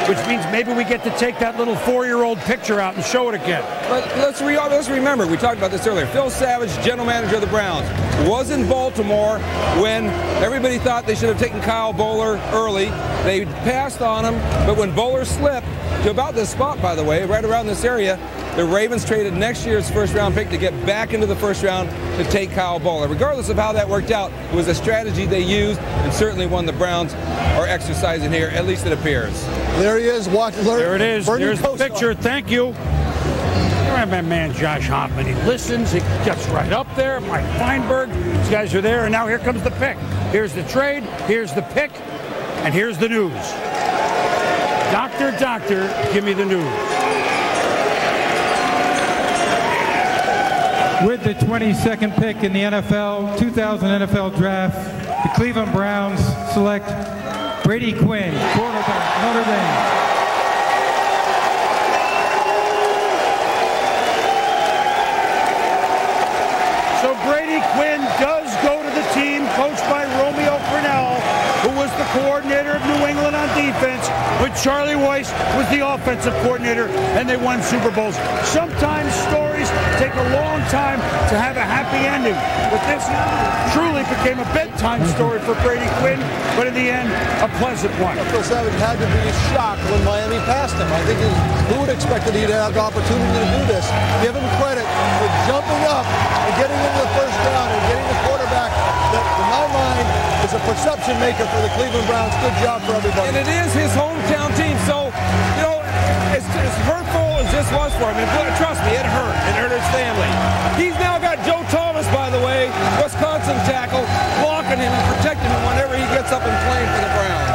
which means maybe we get to take that little 4-year-old picture out and show it again. But let's remember, we talked about this earlier. Phil Savage, general manager of the Browns, was in Baltimore when everybody thought they should have taken Kyle Bowler early. They passed on him, but when Bowler slipped to about this spot, by the way, right around this area, the Ravens traded next year's first-round pick to get back into the first round to take Kyle Bowler. Regardless of how that worked out, it was a strategy they used, and certainly one the Browns are exercising here, at least it appears. There he is. There it is. There's the picture. Thank you. My man Josh Hoffman. He listens. He gets right up there. Mike Feinberg. These guys are there, and now here comes the pick. Here's the trade. Here's the pick. And here's the news. Doctor, give me the news. With the 22nd pick in the NFL, 2000 NFL Draft, the Cleveland Browns select Brady Quinn, quarterback, Notre Dame. So Brady Quinn does go to the team coached by Romeo Crennel, who was the coordinator of New England on defense, but Charlie Weiss was the offensive coordinator, and they won Super Bowls. Sometimes stories take a long time to have a happy ending, but this truly became a bedtime story for Brady Quinn, but in the end, a pleasant one. Phil Savage had to be shocked when Miami passed him. I think who would expect that he'd have the opportunity to do this? Give him credit for jumping up and getting into the first round and getting the quarterback that, in my mind, is a perception maker for the Cleveland Browns. Good job for everybody. And it is his hometown team, so, you know, as hurtful as this was for him, and trust me, it hurt. It hurt his family. He's now got Joe Thomas, by the way, Wisconsin tackle, blocking him and protecting him whenever he gets up and playing for the Browns.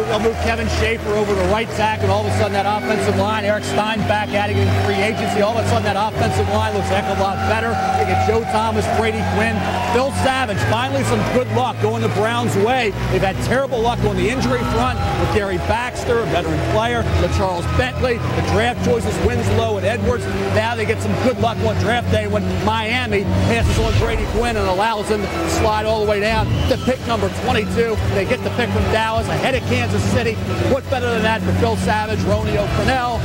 I'll move Kevin Schaefer over to right tackle, and all of a sudden that offensive line, Eric Steinbach adding in free agency, all of a sudden that offensive line looks a heck of a lot better. They get Joe Thomas, Brady Quinn, Phil Savage, finally some good luck going the Browns' way. They've had terrible luck on the injury front with Gary Baxter, a veteran player, with Charles Bentley, the draft choices, Winslow and Edwards. Now they get some good luck on draft day when Miami passes on Brady Quinn and allows them to slide all the way down to pick number 22. They get the pick from Dallas ahead of Kansas City. What better than that for Phil Savage, Romeo Crennel,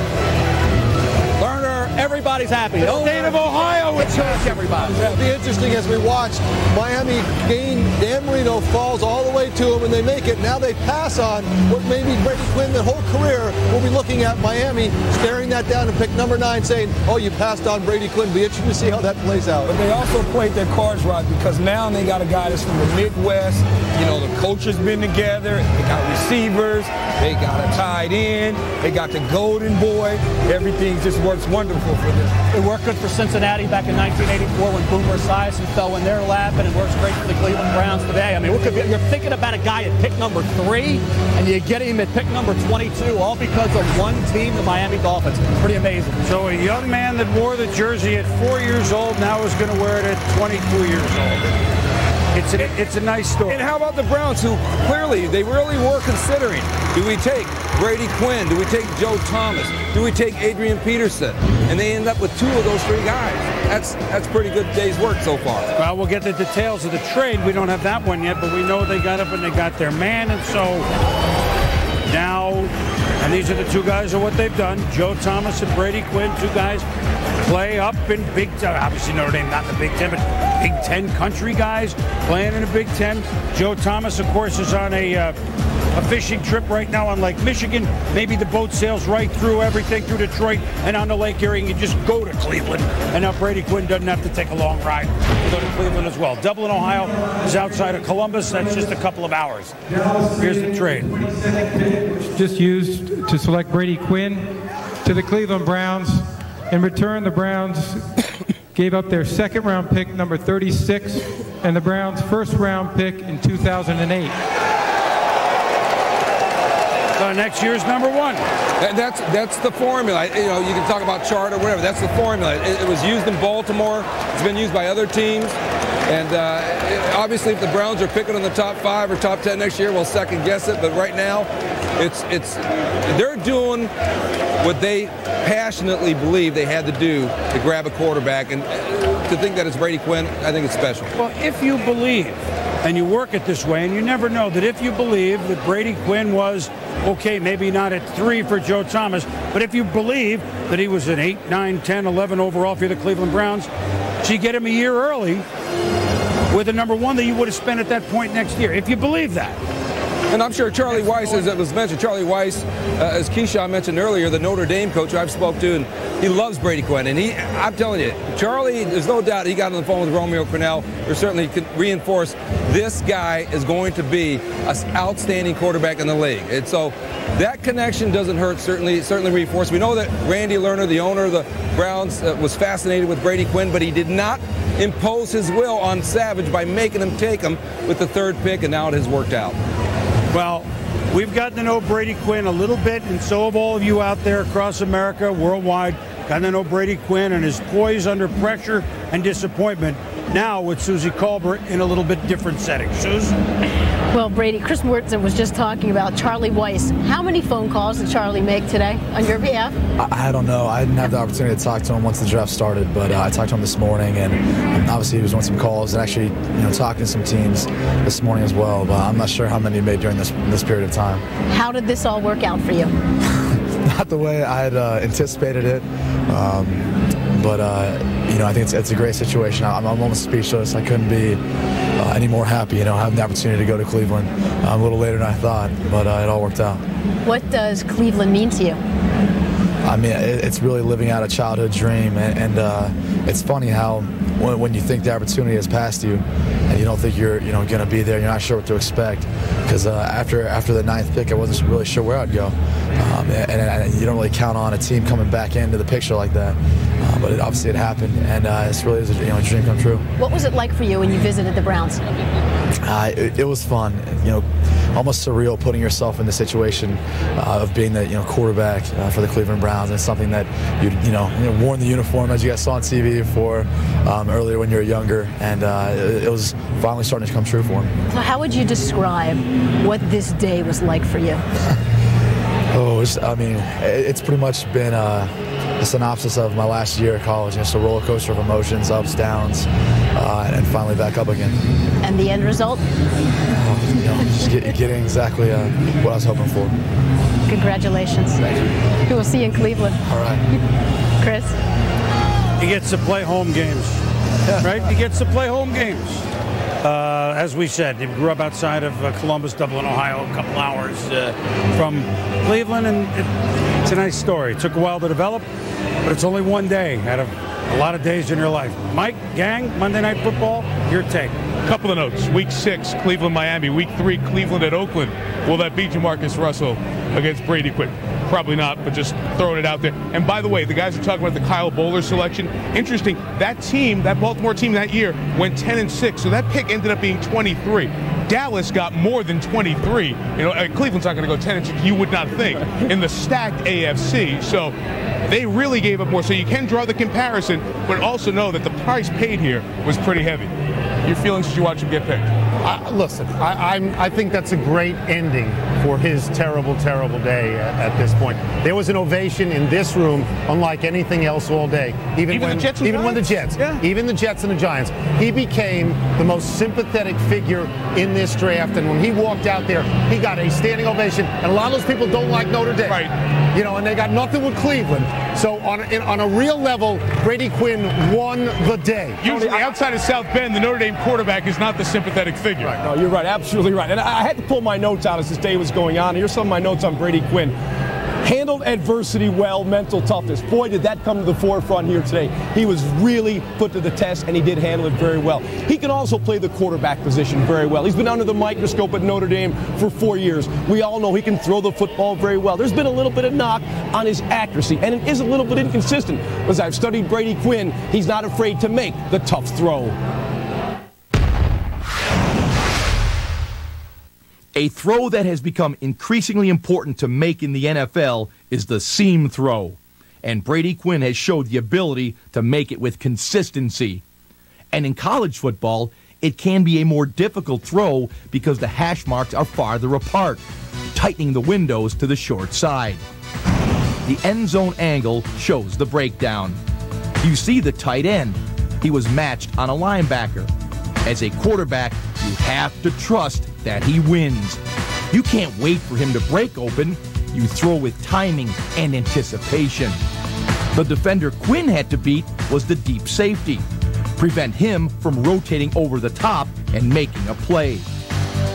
Lerner? Everybody's happy. The state of Ohio, it's everybody. It'll be interesting as we watch Miami gain. Dan Marino falls all the way to him, and they make it. Now they pass on what maybe Brady Quinn, their whole career, will be looking at Miami, staring that down and pick number 9, saying, oh, you passed on Brady Quinn. Be interesting to see how that plays out. But they also played their cards right because now they got a guy that's from the Midwest. You know, the coach has been together. They got receivers. They got a tight end. They got the golden boy. Everything just works wonderful for them. It worked good for Cincinnati back in 1984 when Boomer Esiason fell in their lap, and it works great for the Cleveland Browns today. I mean, you're thinking about a guy at pick number 3, and you get him at pick number 22, all because of one team, the Miami Dolphins. Pretty amazing. So a young man that wore the jersey at 4 years old now is going to wear it at 22 years old. It's a nice story. And how about the Browns, who clearly they really were considering, do we take Brady Quinn? Do we take Joe Thomas? Do we take Adrian Peterson? And they end up with 2 of those 3 guys. That's pretty good day's work so far. Well, we'll get the details of the trade. We don't have that one yet, but we know they got up and they got their man, and so now, and these are the 2 guys of what they've done. Joe Thomas and Brady Quinn, 2 guys play up in Big Ten. Obviously Notre Dame, not the Big Ten, but Big Ten country guys playing in the Big Ten. Joe Thomas, of course, is on a fishing trip right now on Lake Michigan. Maybe the boat sails right through everything, through Detroit and on the Lake Erie, and you just go to Cleveland. And now Brady Quinn doesn't have to take a long ride to go to Cleveland as well. Dublin, Ohio is outside of Columbus. That's just a couple of hours. Here's the trade. Just used to select Brady Quinn to the Cleveland Browns. In return, the Browns gave up their second-round pick, number 36, and the Browns' first-round pick in 2008. Next year's number 1. That's the formula. You know, you can talk about chart or whatever. That's the formula. It was used in Baltimore. It's been used by other teams. And obviously, if the Browns are picking on the top 5 or top 10 next year, we'll second guess it. But right now, they're doing what they passionately believe they had to do to grab a quarterback. And to think that it's Brady Quinn, I think it's special. Well, if you believe, and you work it this way, and you never know, that if you believe that Brady Quinn was, okay, maybe not at 3 for Joe Thomas, but if you believe that he was an 8, 9, 10, 11 overall for the Cleveland Browns, so you get him a year early with a number 1 that you would have spent at that point next year, if you believe that. And I'm sure Charlie Weiss, as it was mentioned, Charlie Weiss, as Keyshawn mentioned earlier, the Notre Dame coach I've spoke to, and he loves Brady Quinn. And I'm telling you, Charlie, there's no doubt he got on the phone with Romeo Crennel, or certainly could reinforce this guy is going to be an outstanding quarterback in the league. And so that connection doesn't hurt, certainly reinforced. We know that Randy Lerner, the owner of the Browns, was fascinated with Brady Quinn, but he did not impose his will on Savage by making him take him with the 3rd pick, and now it has worked out. Well, we've gotten to know Brady Quinn a little bit, and so have all of you out there across America, worldwide. Gotten to know Brady Quinn and his poise under pressure and disappointment. Now with Susie Colbert in a little bit different setting. Suze? Well, Brady, Chris Mortensen was just talking about Charlie Weiss. How many phone calls did Charlie make today on your behalf? I don't know. I didn't have the opportunity to talk to him once the draft started, but I talked to him this morning, and obviously he was doing some calls and actually, talking to some teams this morning as well. But I'm not sure how many he made during this period of time. How did this all work out for you? Not the way I had anticipated it, but I think it's a great situation. I'm almost speechless. I couldn't be any more happy, having the opportunity to go to Cleveland a little later than I thought, but it all worked out. What does Cleveland mean to you? I mean, it's really living out a childhood dream, and it's funny how when you think the opportunity has passed you and you don't think you're going to be there, you're not sure what to expect, because after the 9th pick, I wasn't really sure where I'd go, and you don't really count on a team coming back into the picture like that, but obviously it happened, and it really is a dream come true. What was it like for you when you visited the Browns? It was fun, almost surreal putting yourself in the situation of being the quarterback for the Cleveland Browns. And it's something that you worn the uniform, as you guys saw on TV before earlier when you were younger, and it was finally starting to come true for him. So how would you describe what this day was like for you? It's pretty much been a synopsis of my last year at college. Just a roller coaster of emotions, ups, downs, and finally back up again. And the end result? Just getting exactly what I was hoping for. Congratulations. Thank you. We will see you in Cleveland. All right. Chris? He gets to play home games, right? He gets to play home games. As we said, he grew up outside of Columbus, Dublin, Ohio, a couple hours from Cleveland, and it's a nice story. It took a while to develop, but it's only one day out of a lot of days in your life. Mike, gang, Monday Night Football, your take. Couple of notes. Week 6, Cleveland, Miami. Week 3, Cleveland at Oakland. Will that be Jamarcus Russell against Brady Quinn? Probably not, but just throwing it out there. And by the way, the guys are talking about the Kyle Bowler selection. Interesting, that Baltimore team that year went 10-6, so that pick ended up being 23. Dallas got more than 23. Cleveland's not going to go 10-6, you would not think, in the stacked AFC. So they really gave up more. So you can draw the comparison, but also know that the price paid here was pretty heavy. Your feelings as you watch him get picked? Listen, I think that's a great ending for his terrible, terrible day at this point. There was an ovation in this room unlike anything else all day. Even when the Jets and the Giants. He became the most sympathetic figure in this draft, and when he walked out there, he got a standing ovation. And a lot of those people don't like Notre Dame. Right. And they got nothing with Cleveland. So on a real level, Brady Quinn won the day. Usually outside of South Bend, the Notre Dame quarterback is not the sympathetic figure. Right. No, you're right. Absolutely right. And I had to pull my notes out as this day was going on. Here's some of my notes on Brady Quinn. Handled adversity well, mental toughness. Boy, did that come to the forefront here today. He was really put to the test, and he did handle it very well. He can also play the quarterback position very well. He's been under the microscope at Notre Dame for 4 years. We all know he can throw the football very well. There's been a little bit of knock on his accuracy, and it is a little bit inconsistent. As I've studied Brady Quinn, he's not afraid to make the tough throw. A throw that has become increasingly important to make in the NFL is the seam throw. And Brady Quinn has showed the ability to make it with consistency. And in college football, it can be a more difficult throw because the hash marks are farther apart, tightening the windows to the short side. The end zone angle shows the breakdown. You see the tight end. He was matched on a linebacker. As a quarterback, you have to trust that he wins. You can't wait for him to break open. You throw with timing and anticipation. The defender Quinn had to beat was the deep safety. Prevent him from rotating over the top and making a play.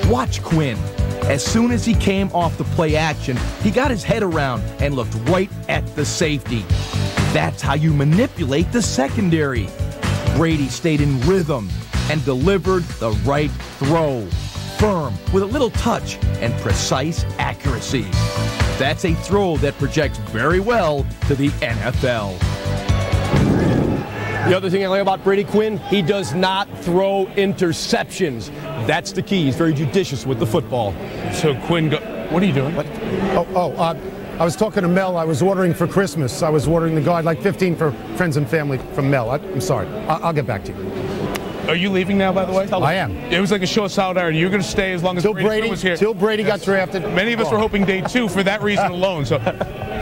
Watch Quinn. As soon as he came off the play action, he got his head around and looked right at the safety. That's how you manipulate the secondary. Brady stayed in rhythm and delivered the right throw. Firm, with a little touch and precise accuracy. That's a throw that projects very well to the NFL. The other thing I like about Brady Quinn, he does not throw interceptions. That's the key. He's very judicious with the football. So Quinn, what are you doing? I was talking to Mel. I was ordering for Christmas. I was ordering the guide, like 15 for friends and family from Mel. I'm sorry. I'll get back to you. Are you leaving now, by the way? I am. It was like a show of solidarity. You're going to stay as long as Brady was here. Till Brady got drafted. Many of us were hoping day 2 for that reason alone. So,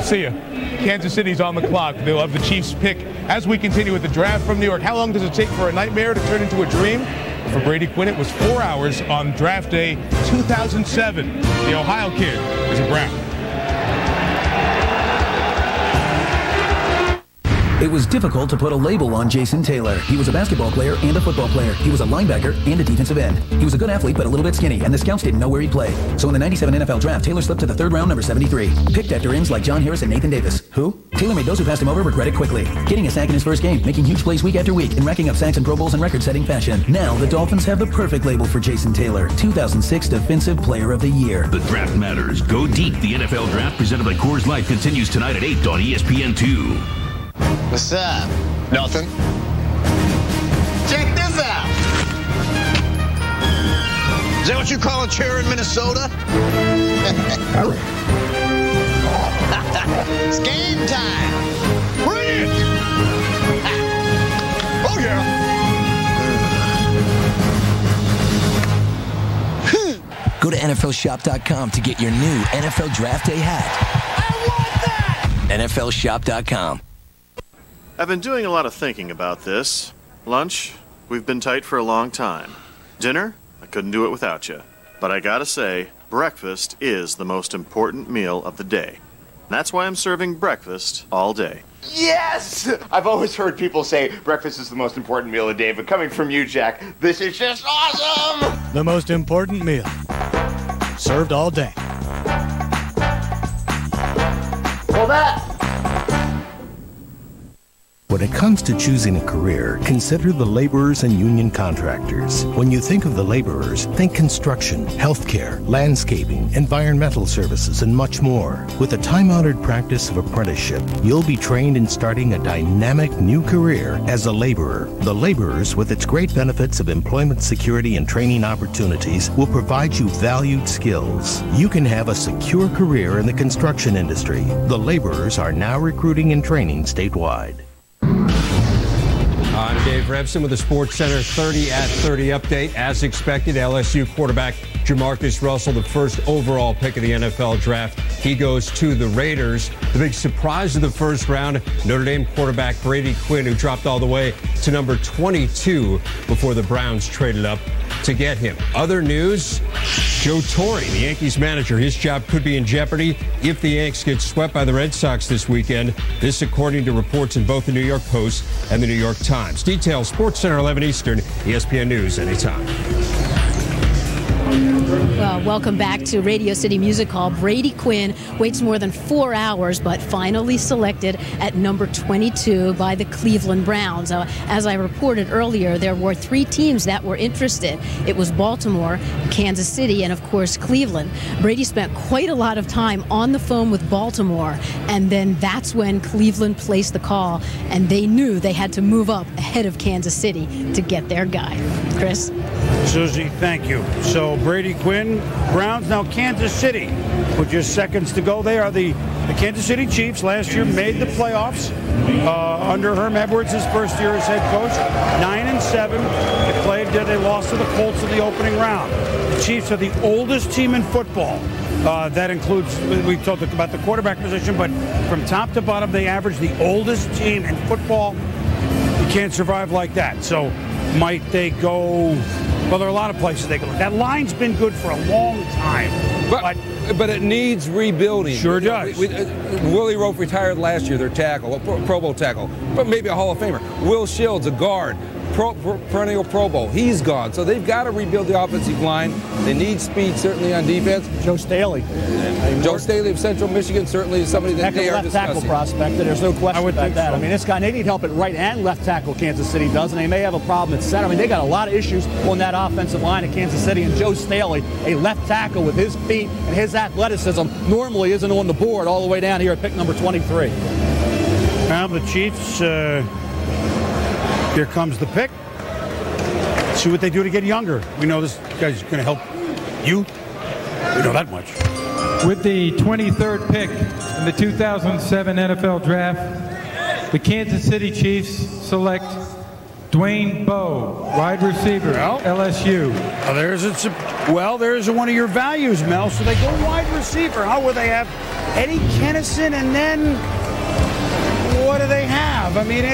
see ya. Kansas City's on the clock. They'll have the Chiefs pick as we continue with the draft from New York. How long does it take for a nightmare to turn into a dream? For Brady Quinn, it was 4 hours on draft day 2007. The Ohio kid is a Brown. It was difficult to put a label on Jason Taylor. He was a basketball player and a football player. He was a linebacker and a defensive end. He was a good athlete, but a little bit skinny, and the scouts didn't know where he'd play. So in the 97 NFL draft, Taylor slipped to the 3rd round, number 73. Picked after ends like John Harris and Nathan Davis. Who? Taylor made those who passed him over regret it quickly. Getting a sack in his first game, making huge plays week after week, and racking up sacks and Pro Bowls in record-setting fashion. Now the Dolphins have the perfect label for Jason Taylor, 2006 Defensive Player of the Year. The draft matters. Go deep. The NFL draft presented by Coors Light continues tonight at 8 on ESPN2. What's up? Nothing. Check this out. Is that what you call a chair in Minnesota? It's game time. Bring it. Oh, yeah. Go to NFLshop.com to get your new NFL Draft Day hat. I want that! NFLshop.com. I've been doing a lot of thinking about this. Lunch, we've been tight for a long time. Dinner, I couldn't do it without you. But I gotta say, breakfast is the most important meal of the day. That's why I'm serving breakfast all day. Yes! I've always heard people say breakfast is the most important meal of the day, but coming from you, Jack, this is just awesome! The most important meal. Served all day. Well, that... When it comes to choosing a career, consider the laborers and union contractors. When you think of the laborers, think construction, healthcare, landscaping, environmental services, and much more. With the time-honored practice of apprenticeship, you'll be trained in starting a dynamic new career as a laborer. The Laborers, with its great benefits of employment security and training opportunities, will provide you valued skills. You can have a secure career in the construction industry. The Laborers are now recruiting and training statewide. I'm Dave Rebson with the SportsCenter 30 at 30 update. As expected, LSU quarterback Jamarcus Russell, the first overall pick of the NFL draft. He goes to the Raiders. The big surprise of the first round, Notre Dame quarterback Brady Quinn, who dropped all the way to number 22 before the Browns traded up to get him. Other news, Joe Torre, the Yankees manager, his job could be in jeopardy if the Yanks get swept by the Red Sox this weekend. This according to reports in both the New York Post and the New York Times. Details, SportsCenter 11 Eastern, ESPN News, anytime. Well, welcome back to Radio City Music Hall. Brady Quinn waits more than 4 hours, but finally selected at number 22 by the Cleveland Browns. As I reported earlier, there were 3 teams that were interested. It was Baltimore, Kansas City, and of course Cleveland. Brady spent quite a lot of time on the phone with Baltimore, and then that's when Cleveland placed the call, and they knew they had to move up ahead of Kansas City to get their guy. Chris? Susie, thank you. So Brady Quinn, Browns, now Kansas City. With just seconds to go, they are the Kansas City Chiefs. Last year made the playoffs under Herm Edwards, his first year as head coach. 9-7. They lost to the Colts in the opening round. The Chiefs are the oldest team in football. That includes, we talked about the quarterback position, but from top to bottom, they average the oldest team in football. You can't survive like that. So might they go, well, there are a lot of places they can look. That line's been good for a long time. But it needs rebuilding. Sure does. Willie Rofe retired last year, their tackle, a Pro Bowl tackle, but maybe a Hall of Famer. Will Shields, a guard, perennial Pro Bowl. He's gone. So they've got to rebuild the offensive line. They need speed, certainly, on defense. Joe Staley. Joe Staley of Central Michigan certainly is somebody that they are discussing. Left tackle prospect, there's no question about that. So. I mean, this guy, they need help at right and left tackle, Kansas City does, and they may have a problem at center. I mean, they got a lot of issues on that offensive line at Kansas City, and Joe Staley, a left tackle with his feet and his athleticism, normally isn't on the board all the way down here at pick number 23. Now the Chiefs, here comes the pick. See what they do to get younger. We know this guy's going to help you. We know that much. With the 23rd pick in the 2007 NFL Draft, the Kansas City Chiefs select Dwayne Bowe, wide receiver, LSU. There's one of your values, Mel. So they go wide receiver. How will they have Eddie Kennison, and then what do they have? I mean,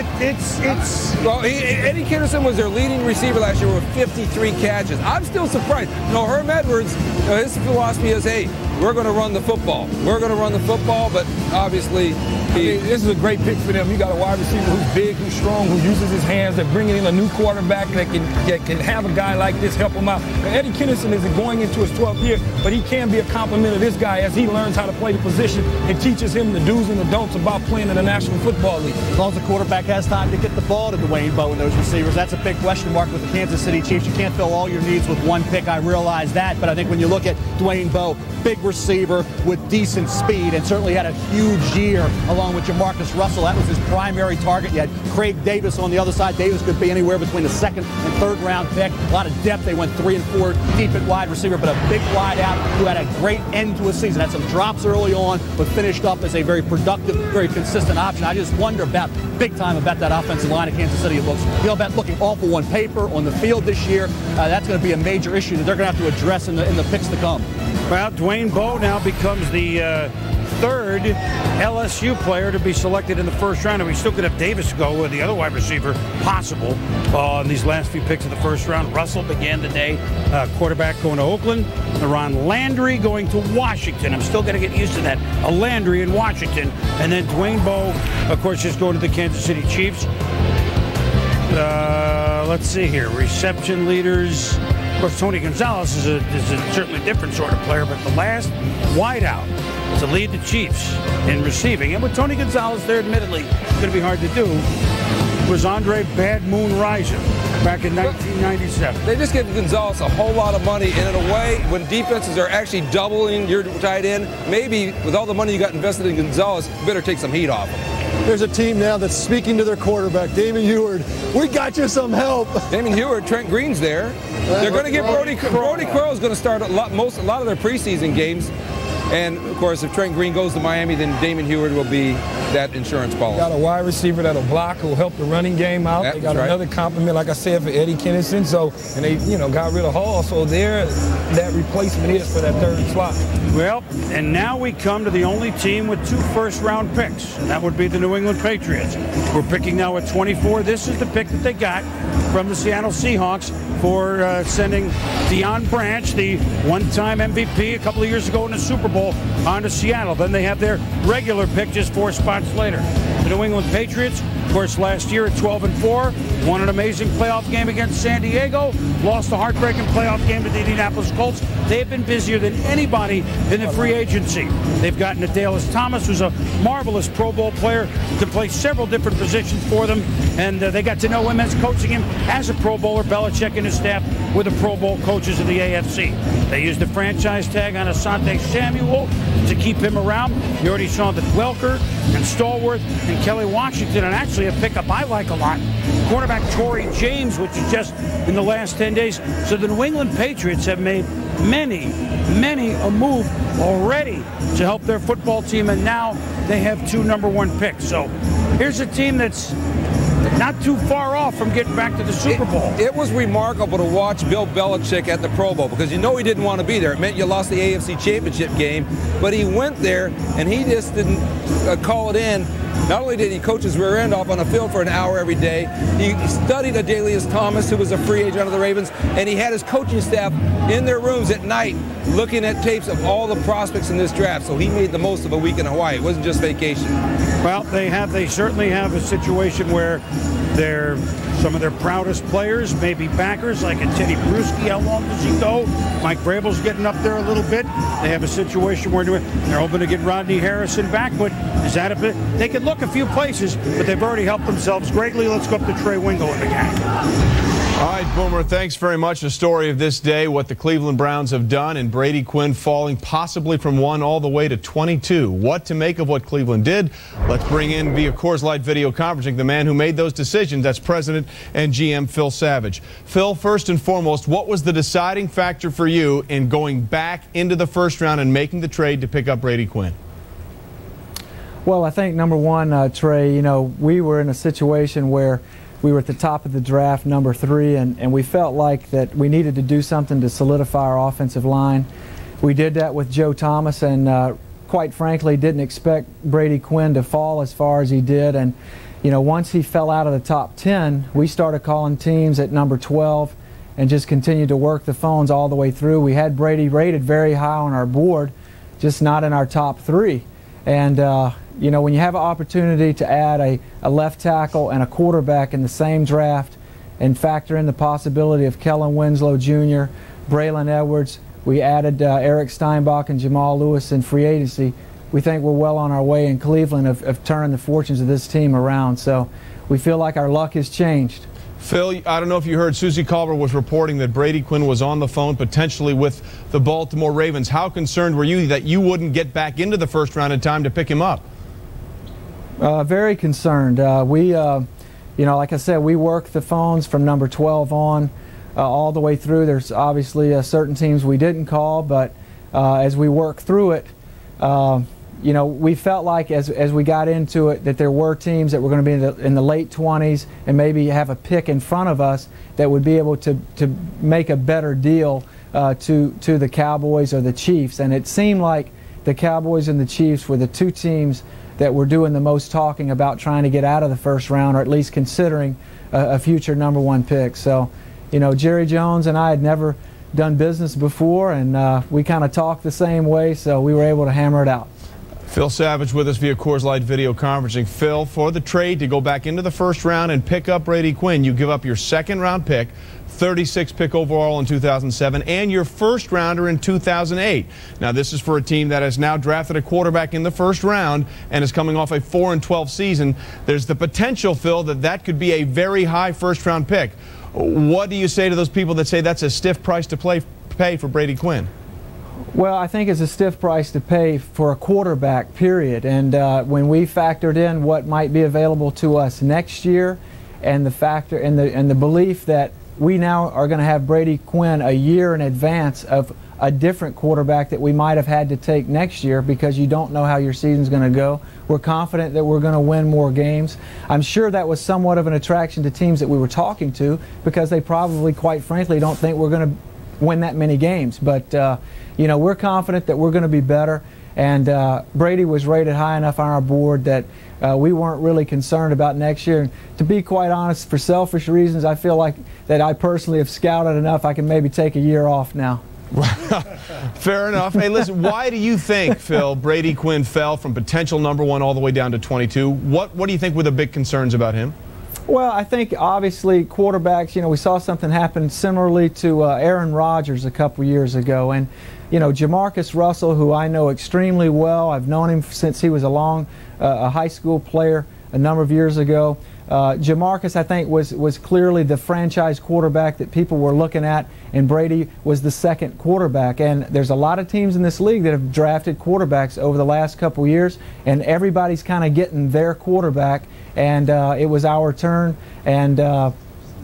Well, Eddie Peterson was their leading receiver last year with 53 catches. I'm still surprised. Herm Edwards, his philosophy is, hey, we're going to run the football. We're going to run the football, but obviously this is a great pick for them. You got a wide receiver who's big, who's strong, who uses his hands. They're bringing in a new quarterback that can have a guy like this help him out. And Eddie Kennison isn't going into his 12th year, but he can be a complement of this guy as he learns how to play the position and teaches him the do's and the don'ts about playing in the National Football League. As long as the quarterback has time to get the ball to Dwayne Bowe and those receivers, that's a big question mark with the Kansas City Chiefs. You can't fill all your needs with one pick. I realize that, but I think when you look at Dwayne Bowe, big receiver with decent speed, and certainly had a huge year along with Jamarcus Russell. That was his primary target. You had Craig Davis on the other side. Davis could be anywhere between the second and third round pick. A lot of depth. They went 3 and 4 deep at wide receiver, but a big wide out who had a great end to a season. Had some drops early on, but finished up as a very productive, very consistent option. I just wonder big time about that offensive line of Kansas City. It looks, looking awful on paper, on the field this year. That's going to be a major issue that they're going to have to address in the picks to come. Well, Dwayne Bowe now becomes the third LSU player to be selected in the first round, and we still could have Davis go, the other wide receiver, possible in these last few picks of the first round. Russell began the day, quarterback going to Oakland. Ron Landry going to Washington. I'm still going to get used to that. A Landry in Washington. And then Dwayne Bowe, of course, is going to the Kansas City Chiefs. Let's see here. Reception leaders. Of course, Tony Gonzalez is a certainly different sort of player, but the last wideout to lead the Chiefs in receiving, and with Tony Gonzalez there, admittedly, it's going to be hard to do, was Andre Bad Moon Rising back in 1997. They just give Gonzalez a whole lot of money, and in a way, when defenses are actually doubling your tight end, maybe with all the money you got invested in Gonzalez, you better take some heat off him. There's a team now that's speaking to their quarterback, Damon Heward. We got you some help. Damon Heward, Trent Green's there. They're going to get Brody Crowell's going to start a lot of their preseason games. And, of course, if Trent Green goes to Miami, then Damon Heward will be that insurance policy. Got a wide receiver that'll block, who'll help the running game out. They got another compliment, like I said, for Eddie Kennison. So, and they, got rid of Hall. So there, that replacement is for that third slot. Well, and now we come to the only team with 2 first-round picks, and that would be the New England Patriots. We're picking now at 24. This is the pick that they got from the Seattle Seahawks for sending Deion Branch, the one-time MVP a couple of years ago in the Super Bowl, on to Seattle. Then they have their regular pick just 4 spots later. The New England Patriots, of course, last year at 12-4, won an amazing playoff game against San Diego, lost a heartbreaking playoff game to the Indianapolis Colts. They've been busier than anybody in the free agency. They've gotten Dallas Thomas, who's a marvelous Pro Bowl player, to play several different positions for them, and they got to know him as coaching him as a Pro Bowler. Belichick and his staff were the Pro Bowl coaches of the AFC. They used the franchise tag on Asante Samuel to keep him around. You already saw that Welker and Stallworth and Kelly Washington, and actually a pickup I like a lot, cornerback Torrey James, which is just in the last 10 days. So the New England Patriots have made many a move already to help their football team, and now they have 2 number-1 picks. So here's a team that's not too far off from getting back to the Super Bowl. It was remarkable to watch Bill Belichick at the Pro Bowl, because you know he didn't want to be there. It meant you lost the AFC Championship game, but he went there and he just didn't call it in. Not only did he coach his rear end off on the field for an hour every day, he studied Adalius Thomas, who was a free agent of the Ravens, and he had his coaching staff in their rooms at night looking at tapes of all the prospects in this draft. So he made the most of a week in Hawaii. It wasn't just vacation. Well, they certainly have a situation where some of their proudest players, maybe backers, like a Teddy Bruschi. How long does he go? Mike Vrabel's getting up there a little bit. They have a situation where they're hoping to get Rodney Harrison back, but is that a bit? They could look a few places, but they've already helped themselves greatly. Let's go up to Trey Wingo in the gang. All right, Boomer, thanks very much. The story of this day, what the Cleveland Browns have done, and Brady Quinn falling possibly from 1 all the way to 22. What to make of what Cleveland did? Let's bring in via Coors Light video conferencing the man who made those decisions. That's President and GM Phil Savage. Phil, first and foremost, what was the deciding factor for you in going back into the first round and making the trade to pick up Brady Quinn? Well, I think number one, Trey, we were in a situation where we were at the top of the draft, number 3, and we felt like that we needed to do something to solidify our offensive line. We did that with Joe Thomas, and quite frankly didn't expect Brady Quinn to fall as far as he did. And once he fell out of the top 10, we started calling teams at number 12 and just continued to work the phones all the way through. We had Brady rated very high on our board, just not in our top 3. And when you have an opportunity to add a left tackle and a quarterback in the same draft and factor in the possibility of Kellen Winslow Jr., Braylon Edwards, we added Eric Steinbach and Jamal Lewis in free agency, we think we're well on our way in Cleveland of turning the fortunes of this team around. So we feel like our luck has changed. Phil, I don't know if you heard, Susie Colbert was reporting that Brady Quinn was on the phone potentially with the Baltimore Ravens. How concerned were you that you wouldn't get back into the first round in time to pick him up? Very concerned. Like I said, we work the phones from number 12 on all the way through. There's obviously certain teams we didn't call, but as we work through it, we felt like as we got into it that there were teams that were going to be in the late 20s and maybe have a pick in front of us that would be able to make a better deal to the Cowboys or the Chiefs. And it seemed like the Cowboys and the Chiefs were the 2 teams that were doing the most talking about trying to get out of the first round, or at least considering a future number 1 pick. So, Jerry Jones and I had never done business before, and we kind of talked the same way, so we were able to hammer it out. Phil Savage with us via Coors Light video conferencing. Phil, for the trade to go back into the first round and pick up Brady Quinn, you give up your 2nd round pick, 36th pick overall in 2007, and your 1st rounder in 2008. Now, this is for a team that has now drafted a quarterback in the first round and is coming off a 4-12 season. There's the potential, Phil, that could be a very high first-round pick. What do you say to those people that say that's a stiff price to pay for Brady Quinn? Well, I think it's a stiff price to pay for a quarterback, period. And when we factored in what might be available to us next year, and the belief that we now are going to have Brady Quinn a year in advance of a different quarterback that we might have had to take next year, because you don't know how your season's going to go. We're confident that we're going to win more games. I'm sure that was somewhat of an attraction to teams that we were talking to, because they probably, quite frankly, don't think we're going to win that many games. But we're confident that we're going to be better, and Brady was rated high enough on our board that we weren't really concerned about next year. And to be quite honest, for selfish reasons, I feel like that I personally have scouted enough. I can maybe take a year off now. Fair enough. Hey, listen, why do you think, Phil, Brady Quinn fell from potential number 1 all the way down to 22? What do you think were the big concerns about him? Well, I think obviously quarterbacks, we saw something happen similarly to Aaron Rodgers a couple years ago. And, Jamarcus Russell, who I know extremely well, I've known him since he was a high school player. a number of years ago. Jamarcus, I think, was clearly the franchise quarterback that people were looking at, and Brady was the second quarterback. And there's a lot of teams in this league that have drafted quarterbacks over the last couple years, and everybody's kind of getting their quarterback, and it was our turn, and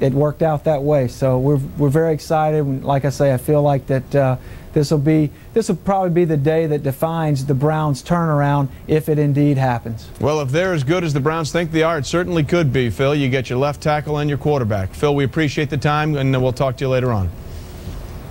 it worked out that way. So we're very excited. Like I say, I feel like that this will probably be the day that defines the Browns' turnaround if it indeed happens. Well, if they're as good as the Browns think they are, it certainly could be, Phil. You get your left tackle and your quarterback. Phil, we appreciate the time, and we'll talk to you later on.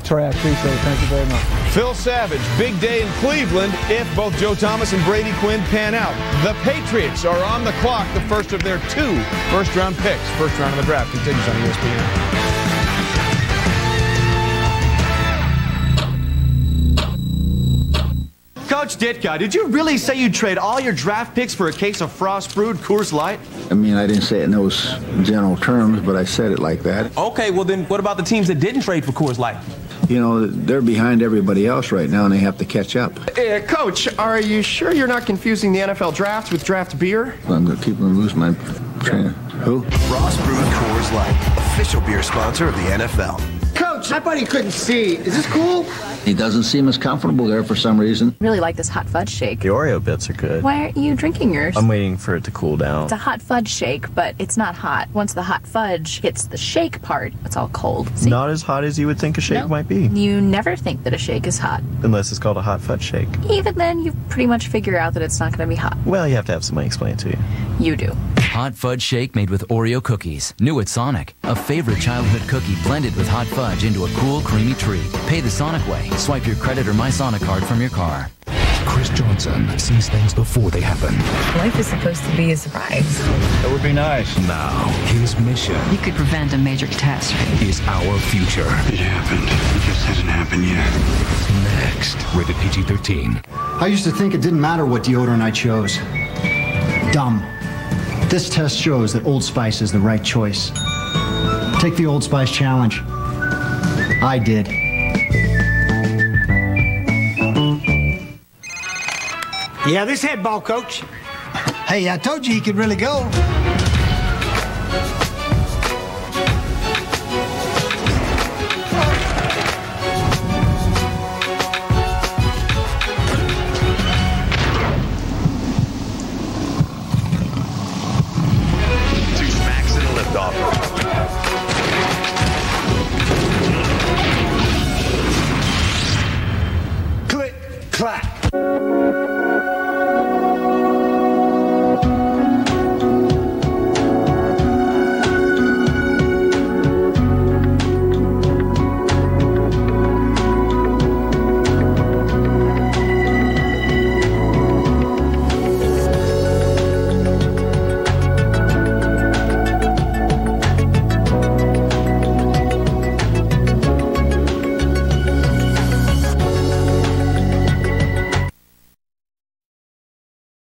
Trey, I appreciate it. Thank you very much. Phil Savage, big day in Cleveland if both Joe Thomas and Brady Quinn pan out. The Patriots are on the clock, the first of their 2 first-round picks. First round of the draft continues on ESPN. Coach Ditka, did you really say you'd trade all your draft picks for a case of frost-brewed Coors Light? I mean, I didn't say it in those general terms, but I said it like that. Okay, well then what about the teams that didn't trade for Coors Light? You know, they're behind everybody else right now, and they have to catch up. Coach, are you sure you're not confusing the NFL draft with draft beer? I'm going to keep them lose my trainer. Who? Frost-brewed Coors Light, official beer sponsor of the NFL. Coach, my buddy couldn't see. Is this cool? He doesn't seem as comfortable there for some reason. Really like this hot fudge shake. The Oreo bits are good. Why aren't you drinking yours? I'm waiting for it to cool down. It's a hot fudge shake, but it's not hot. Once the hot fudge hits the shake part, it's all cold. See? Not as hot as you would think a shake might be. You never think that a shake is hot. Unless it's called a hot fudge shake. Even then, you pretty much figure out that it's not going to be hot. Well, you have to have somebody explain it to you. You do. Hot fudge shake made with Oreo cookies. New at Sonic. A favorite childhood cookie blended with hot fudge into a cool, creamy treat. Pay the Sonic way. Swipe your credit or My Sonic card from your car. Chris Johnson sees things before they happen. Life is supposed to be a surprise. That would be nice. Now, his mission You could prevent a major catastrophe. is our future. It happened. It just hasn't happened yet. Next, rated PG-13. I used to think it didn't matter what deodorant I chose. Dumb. This test shows that Old Spice is the right choice. Take the Old Spice challenge. I did. Yeah, this head ball, coach. Hey, I told you he could really go. Click, clack.